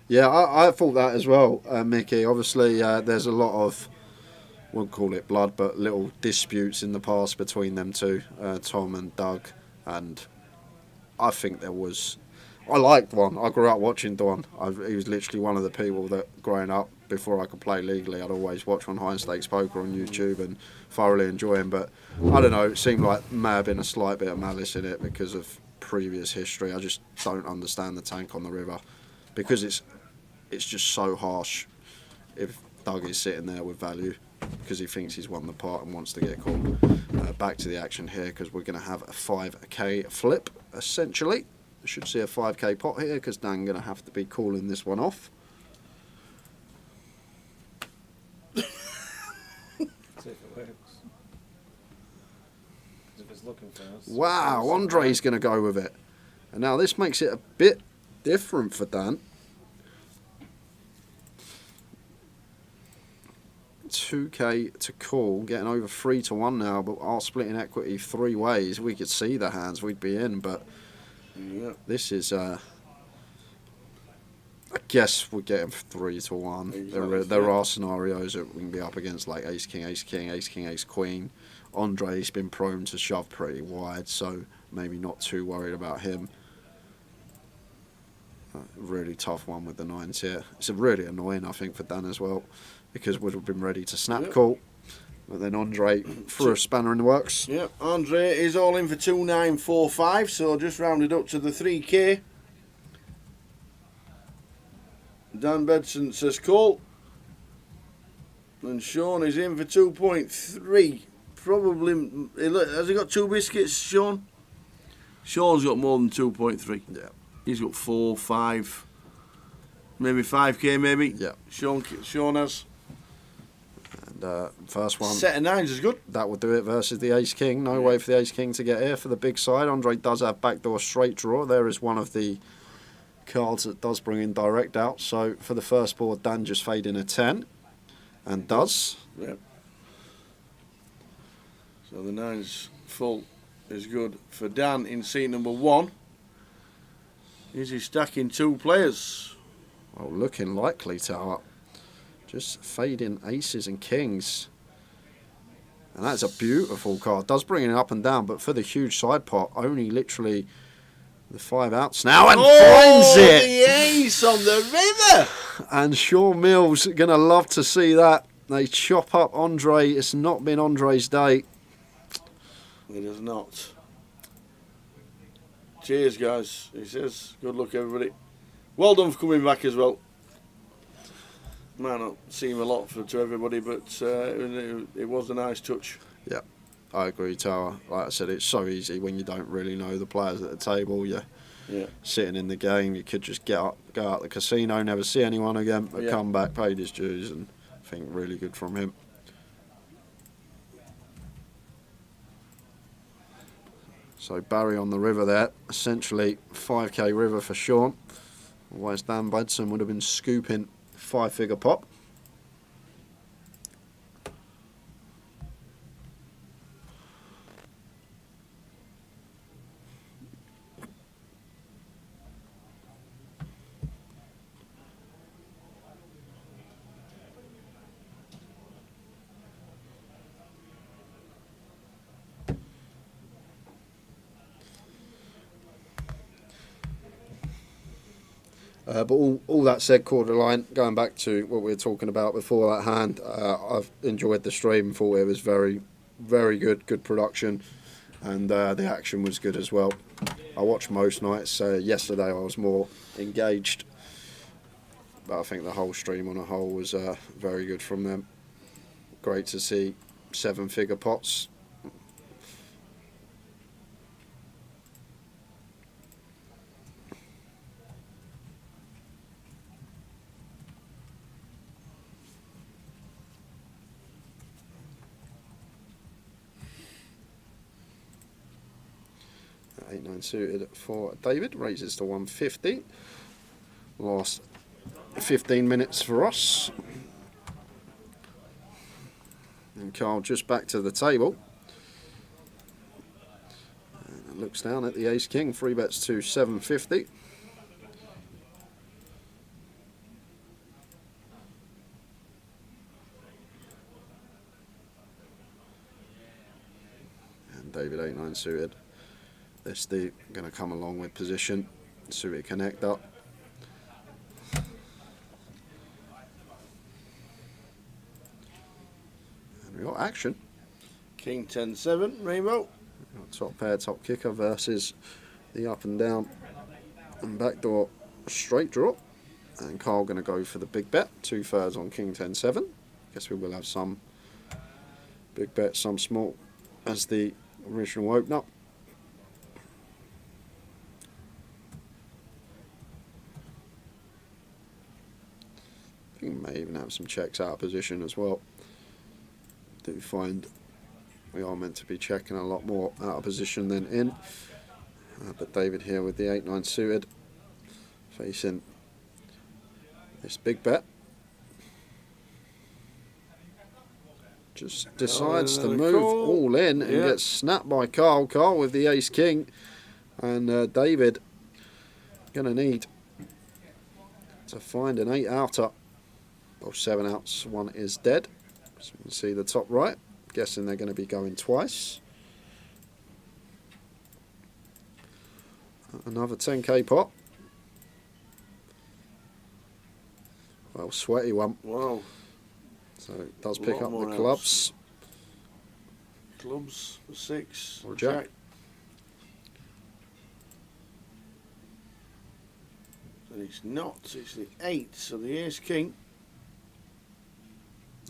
Yeah, I thought that as well, Mickey. Obviously, there's a lot of, won't call it blood, but little disputes in the past between them two, Tom and Doug. And I think there was. I liked Dwan. I grew up watching Dwan. He was literally one of the people that, growing up, before I could play legally, I'd always watch on High Stakes Poker on YouTube and thoroughly enjoy him. But I don't know, it seemed like may have been a slight bit of malice in it because of previous history. I just don't understand the tank on the river because it's just so harsh if Doug is sitting there with value because he thinks he's won the pot and wants to get called. Back to the action here because we're going to have a 5k flip, essentially. I should see a 5k pot here because Dan's going to have to be calling this one off. See if it works. If it's looking for us. Wow, Andre's going to go with it. And now this makes it a bit different for Dan. 2k to call, getting over 3-1 now, but are splitting equity 3 ways. We could see the hands, we'd be in, but this is I guess we're getting 3-1. There are scenarios that we can be up against like ace king, ace king, ace king, ace queen. Andre's been prone to shove pretty wide, so maybe not too worried about him. Really tough one with the 9s here. It's really annoying, I think, for Dan as well, because would have been ready to snap call, but then Andre threw a spanner in the works. Yep, Andre is all in for 2945, so just rounded up to the 3k. Dan Bedson says call, and Sean is in for 2.3. Probably, has he got 2 biscuits, Sean? Sean's got more than 2.3. Yeah. He's got 4, 5, maybe 5k, maybe. Yeah. Sean has. And first one. Set of 9s is good. That will do it versus the ace king. No way for the ace king to get here for the big side. Andre does have backdoor straight draw. There is one of the cards that does bring in direct out. So for the first board, Dan just fading a 10, and does. Yep. So the 9's full is good for Dan in seat number 1. Is he stacking 2 players? Well, looking likely to. Just fading aces and kings. And that's a beautiful card. Does bring it up and down, but for the huge side pot, only literally the 5 outs now, and finds it! The ace on the river! And Sean Mills going to love to see that. They chop up Andre. It's not been Andre's day. It is not. Cheers, guys. He says, good luck, everybody. Well done for coming back as well. Might not seem a lot to everybody, but it was a nice touch. Yeah, I agree, Tower. Like I said, it's so easy when you don't really know the players at the table. You're sitting in the game. You could just get up, go out the casino, never see anyone again, but come back, paid his dues, and I think really good from him. So Barry on the river there, essentially 5k river for Sean. Otherwise Dan Budson would have been scooping 5-figure pop. But all that said, Corderline, going back to what we were talking about before that hand, I've enjoyed the stream, thought it was very, very good production, and the action was good as well. I watched most nights. Yesterday I was more engaged, but I think the whole stream on a whole was very good from them. Great to see 7-figure pots. Suited for David, raises to 150. Last 15 minutes for us. And Carl just back to the table. And looks down at the ace king, 3 bets to 750. And David 8-9 suited. This the going to come along with position, suited connect up. And we got action. King 10-7, Rainbow. Top pair, top kicker versus the up and down and backdoor straight draw. And Carl going to go for the big bet, 2/3 on King 10-7. Guess we will have some big bets, some small as the original open up. I think we may even have some checks out of position as well. Do find we are meant to be checking a lot more out of position than in. But David here with the 8-9 suited, facing this big bet. Just decides to move all in and gets snapped by Carl. Carl with the ace king, and David gonna need to find an 8 outer. Or 7 outs, one is dead. So you can see the top right. Guessing they're going to be going twice. Another 10k pot. Well, sweaty one. Wow. So it does pick up the clubs. Clubs, 6. Or jack. And it's not, it's the 8, so the ace king.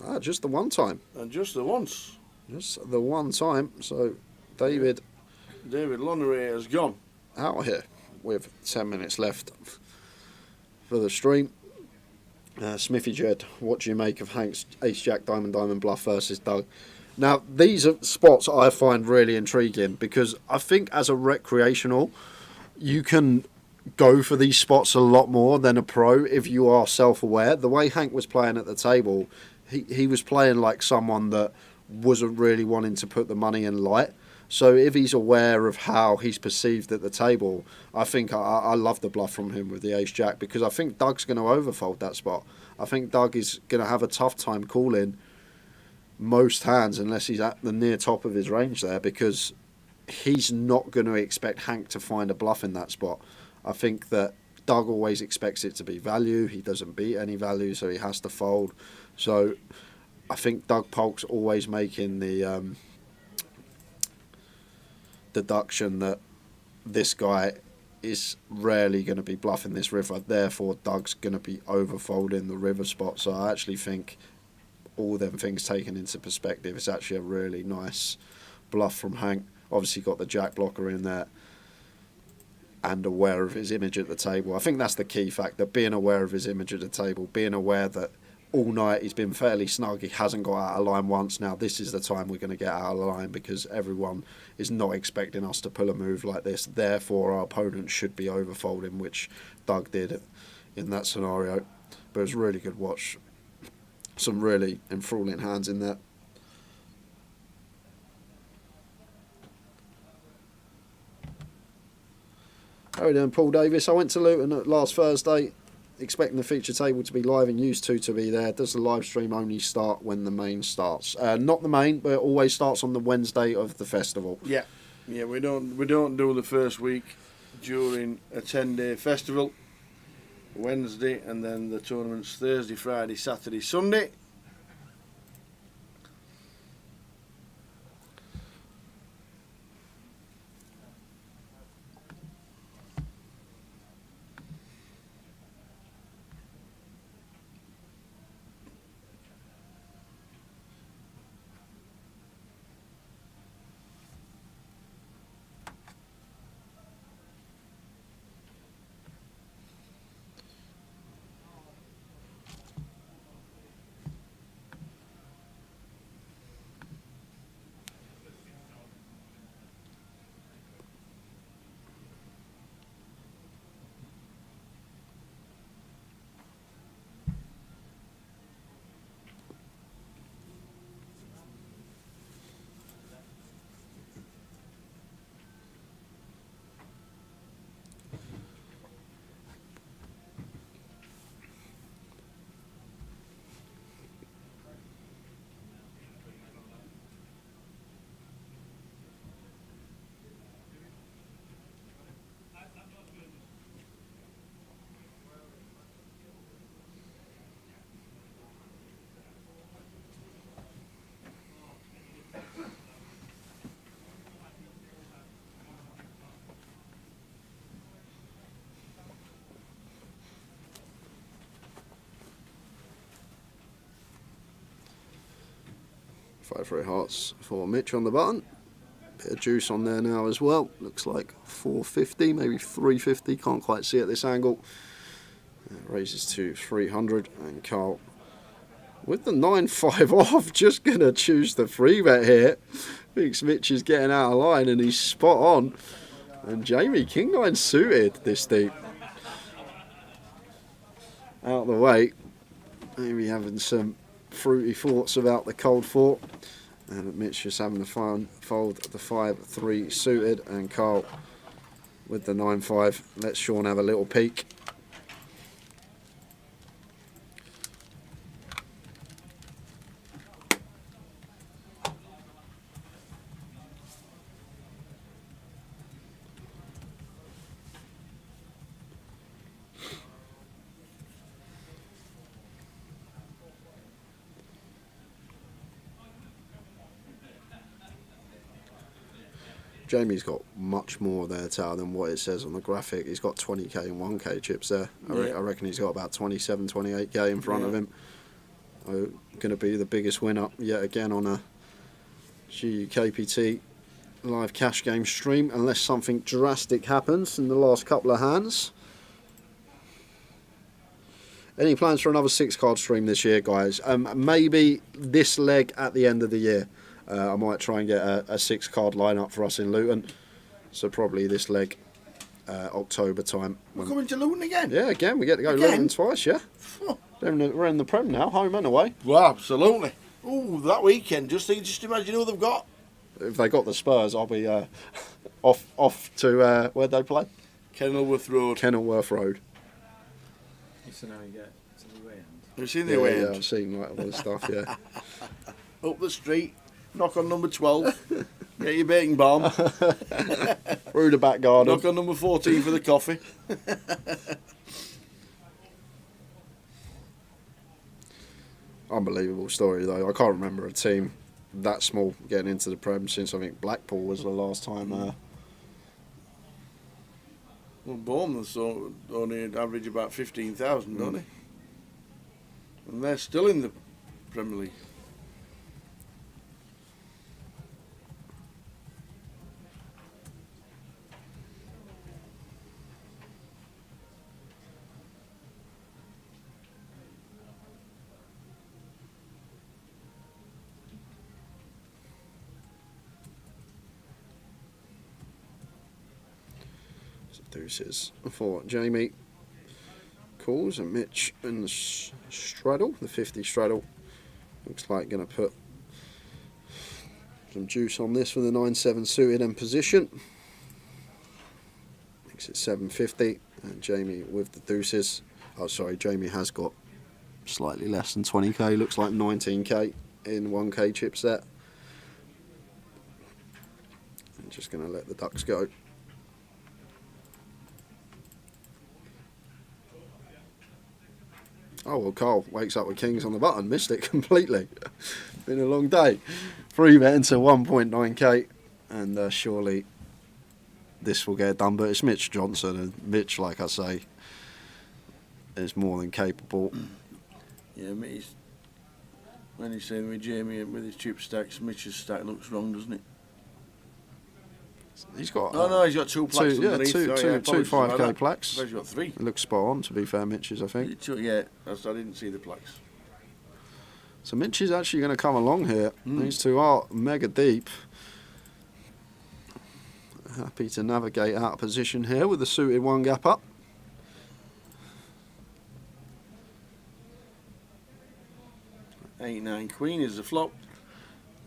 Ah, just the one time. And just the once. Just the one time. So David Loneray has gone out here with 10 minutes left for the stream. Smithy Jed, what do you make of Hank's Ace Jack Diamond Bluff versus Doug? Now these are spots I find really intriguing because I think as a recreational you can go for these spots a lot more than a pro if you are self-aware. The way Hank was playing at the table, he was playing like someone that wasn't really wanting to put the money in light. So if he's aware of how he's perceived at the table, I think I love the bluff from him with the ace jack, because I think Doug's going to overfold that spot. I think Doug is going to have a tough time calling most hands unless he's at the near top of his range there, because he's not going to expect Hank to find a bluff in that spot. I think that Doug always expects it to be value. He doesn't beat any value, so he has to fold. So I think Doug Polk's always making the deduction that this guy is rarely going to be bluffing this river. Therefore, Doug's going to be overfolding the river spot. So I actually think all them things taken into perspective, it's actually a really nice bluff from Hank. Obviously got the jack blocker in there and aware of his image at the table. I think that's the key factor, being aware of his image at the table, being aware that all night he's been fairly snug. He hasn't got out of line once. Now this is the time we're going to get out of line because everyone is not expecting us to pull a move like this. Therefore, our opponent should be overfolding, which Doug did in that scenario. But it was a really good watch. Some really enthralling hands in there. How are we doing, Paul Davis? I went to Luton last Thursday, expecting the feature table to be live and used to be there. Does the live stream only start when the main starts? Not the main, but it always starts on the Wednesday of the festival. Yeah, we don't do the first week during a 10-day festival. Wednesday, and then the tournament's Thursday, Friday, Saturday, Sunday. Five three hearts for Mitch on the button. Bit of juice on there now as well. Looks like 450, maybe 350. Can't quite see at this angle. Raises to 300, and Carl with the 9-5 off, just gonna choose the free bet here. Thinks Mitch is getting out of line, and he's spot on. And Jamie, King 9 suited this deep. Out of the way. Maybe having some fruity thoughts about the cold four, and Mitch just having the fun fold the 5-3 suited, and Carl with the 9-5 lets Sean have a little peek. Jamie's got much more there, Tal, than what it says on the graphic. He's got 20k and 1k chips there. I reckon he's got about 27, 28k in front of him. Going to be the biggest winner yet again on a GUKPT live cash game stream, unless something drastic happens in the last couple of hands. Any plans for another 6-card stream this year, guys? Maybe this leg at the end of the year. I might try and get a 6-card lineup for us in Luton. So probably this leg, October time. We're coming to Luton again? Yeah, again. We get to go Luton twice, yeah. We're in the Prem now, home and away. Well, absolutely. Oh, that weekend, just imagine who they've got. If they got the Spurs, I'll be off to, where'd they play? Kenilworth Road. Kenilworth Road. You see how you get to the way end. Have you seen the way end? Yeah, I've seen like all the stuff, yeah. Up the street. Knock on number 12, get your bacon bomb. Through the back garden. Knock on number 14 for the coffee. Unbelievable story though. I can't remember a team that small getting into the Prem since I think Blackpool was the last time Well, Bournemouth only average about 15,000, don't they? And they're still in the Premier League. Deuces for Jamie. Calls and Mitch and the straddle, the 50 straddle. Looks like going to put some juice on this for the 9-7 suited and position. Makes it 750. And Jamie with the deuces. Oh, sorry, Jamie has got slightly less than 20k. Looks like 19k in 1k chip set. I'm just going to let the ducks go. Oh, well, Carl wakes up with kings on the button. Missed it completely. Been a long day. 3-bet into 1.9k. And surely this will get done. But it's Mitch Johnson. And Mitch, like I say, is more than capable. Yeah, when he's saying with Jamie with his chip stacks, Mitch's stack looks wrong, doesn't it? He's got no, he's got two plaques underneath. Two 5k plaques. He's got 3. It looks spot on, to be fair, Mitch's, I think. Yeah, I didn't see the plaques. So Mitch is actually going to come along here. These two are mega deep. Happy to navigate out of position here with the suited 1 gap up. Eight, 9 queen is a flop.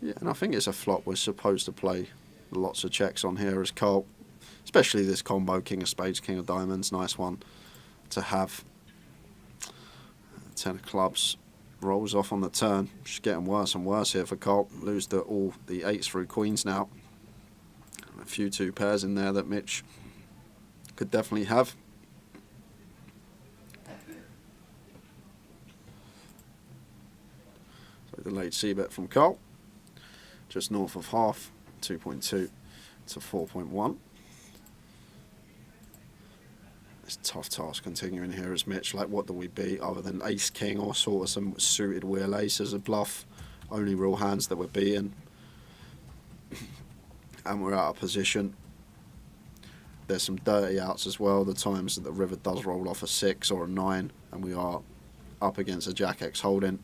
Yeah, and I think it's a flop. We're supposed to play lots of checks on here as Carl, especially this combo, King of Spades, King of Diamonds, nice one to have. 10 of clubs rolls off on the turn. Just getting worse and worse here for Carl. Lose all the 8s through queens now. A few 2 pairs in there that Mitch could definitely have. So the late C-bet from Carl, just north of half. 2.2 to 4.1. It's a tough task continuing here as Mitch. Like, what do we beat other than ace king or sort of some suited wheel aces of bluff? Only real hands that we're beating. And we're out of position. There's some dirty outs as well. The times that the river does roll off a 6 or a 9, and we are up against a Jack X holding.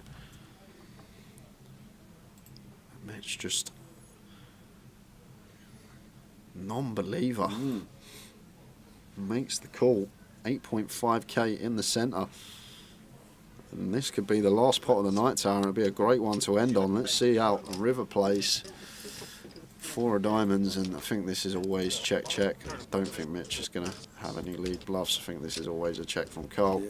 Mitch just non-believer. Makes the call. 8.5k in the centre. And this could be the last pot of the night, Tower. It'll be a great one to end on. Let's see how River plays. 4 of diamonds, and I think this is always check, check. I don't think Mitch is going to have any lead bluffs. I think this is always a check from Carl.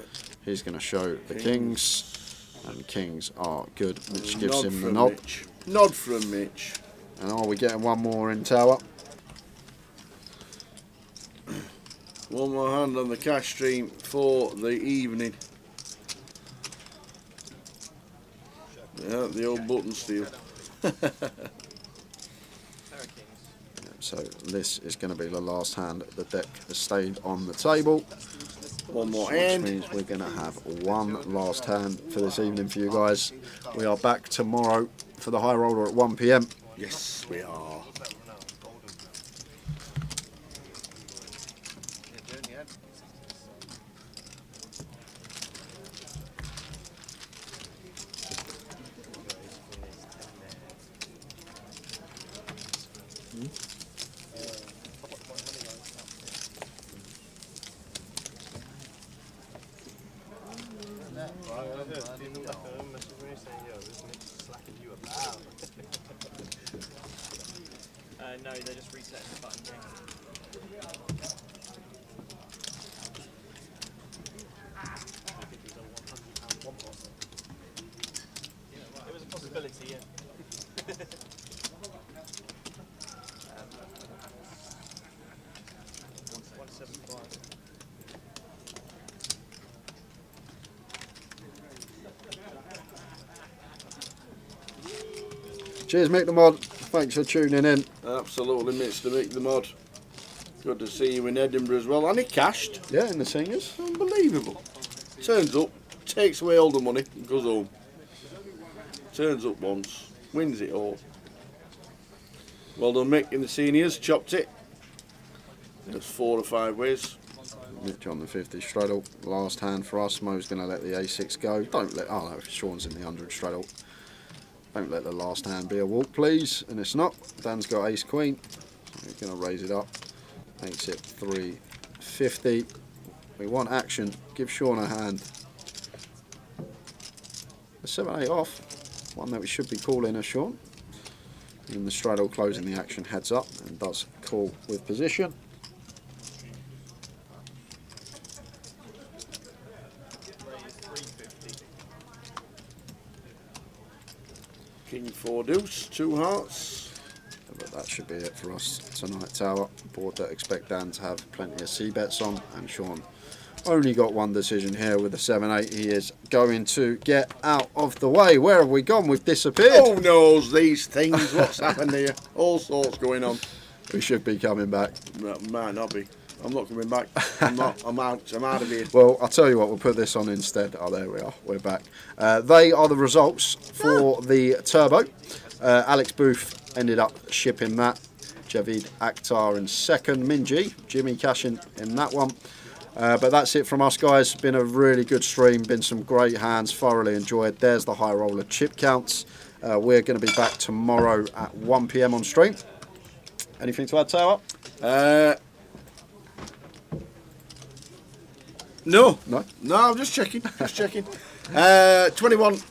He's going to show the kings, and kings are good. Mitch gives him the nod. Nod from Mitch. And are we getting one more in Tower? One more hand on the cash stream for the evening. Yeah, the old button steal. So this is going to be the last hand. The deck has stayed on the table. One more which hand. means we're going to have one last hand for this evening for you guys. We are back tomorrow for the high roller at 1 PM. Yes, we are. No, they're just resetting the button game. It was a possibility, yeah. 175. Cheers, Mick the Mod. Thanks for tuning in. Absolutely, Mitch, to make the mod. Good to see you in Edinburgh as well. And he cashed. Yeah, in the seniors. Unbelievable. Turns up, takes away all the money, and goes home. Turns up once, wins it all. Well done, Mick, in the seniors. Chopped it. There's 4 or 5 ways. Mitch on the 50 straddle. Last hand for us. Mo's going to let the A6 go. Don't let. Oh no, Sean's in the 100 straddle. Don't let the last hand be a walk, please. And it's not. Dan's got ace queen. He's going to raise it up. Makes it 350. We want action. Give Sean a hand. The 7-8 off. One that we should be calling a Sean. And the straddle closing the action heads up and does call with position. King 4 deuce, 2 hearts. But that should be it for us tonight, Tower. Board that expect Dan to have plenty of C-bets on, and Sean only got one decision here with the 7-8. He is going to get out of the way. Where have we gone? We've disappeared. Who knows these things? What's happened here? All sorts going on. We should be coming back. Might not be. I'm not coming back. I'm not. I'm out. I'm out of here. Well, I'll tell you what, we'll put this on instead. Oh, there we are. We're back. They are the results for the Turbo. Alex Booth ended up shipping that. Javid Akhtar in second. Minji, Jimmy cashing in that one. But that's it from us, guys. Been a really good stream. Been some great hands. Thoroughly enjoyed. There's the high roller chip counts. We're going to be back tomorrow at 1 PM on stream. Anything to add, Tower? No. No? No, I'm just checking. Just checking. 21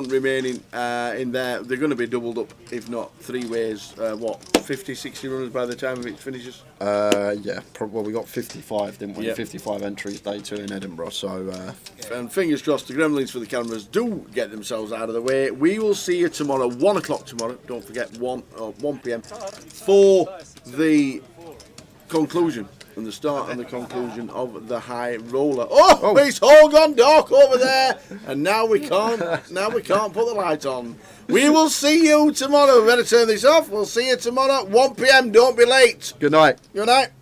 remaining in there. They're going to be doubled up, if not 3 ways. What, 50, 60 runners by the time it finishes? Yeah. Well, we got 55, didn't we? Yep. 55 entries, day 2 in Edinburgh. So, and fingers crossed the gremlins for the cameras do get themselves out of the way. We will see you tomorrow, 1 o'clock tomorrow. Don't forget 1 PM for the conclusion. And the start and the conclusion of the high roller. Oh, it's all gone dark over there, and now we can't. Now we can't put the light on. We will see you tomorrow. We better turn this off. We'll see you tomorrow at 1 PM. Don't be late. good night. Good night.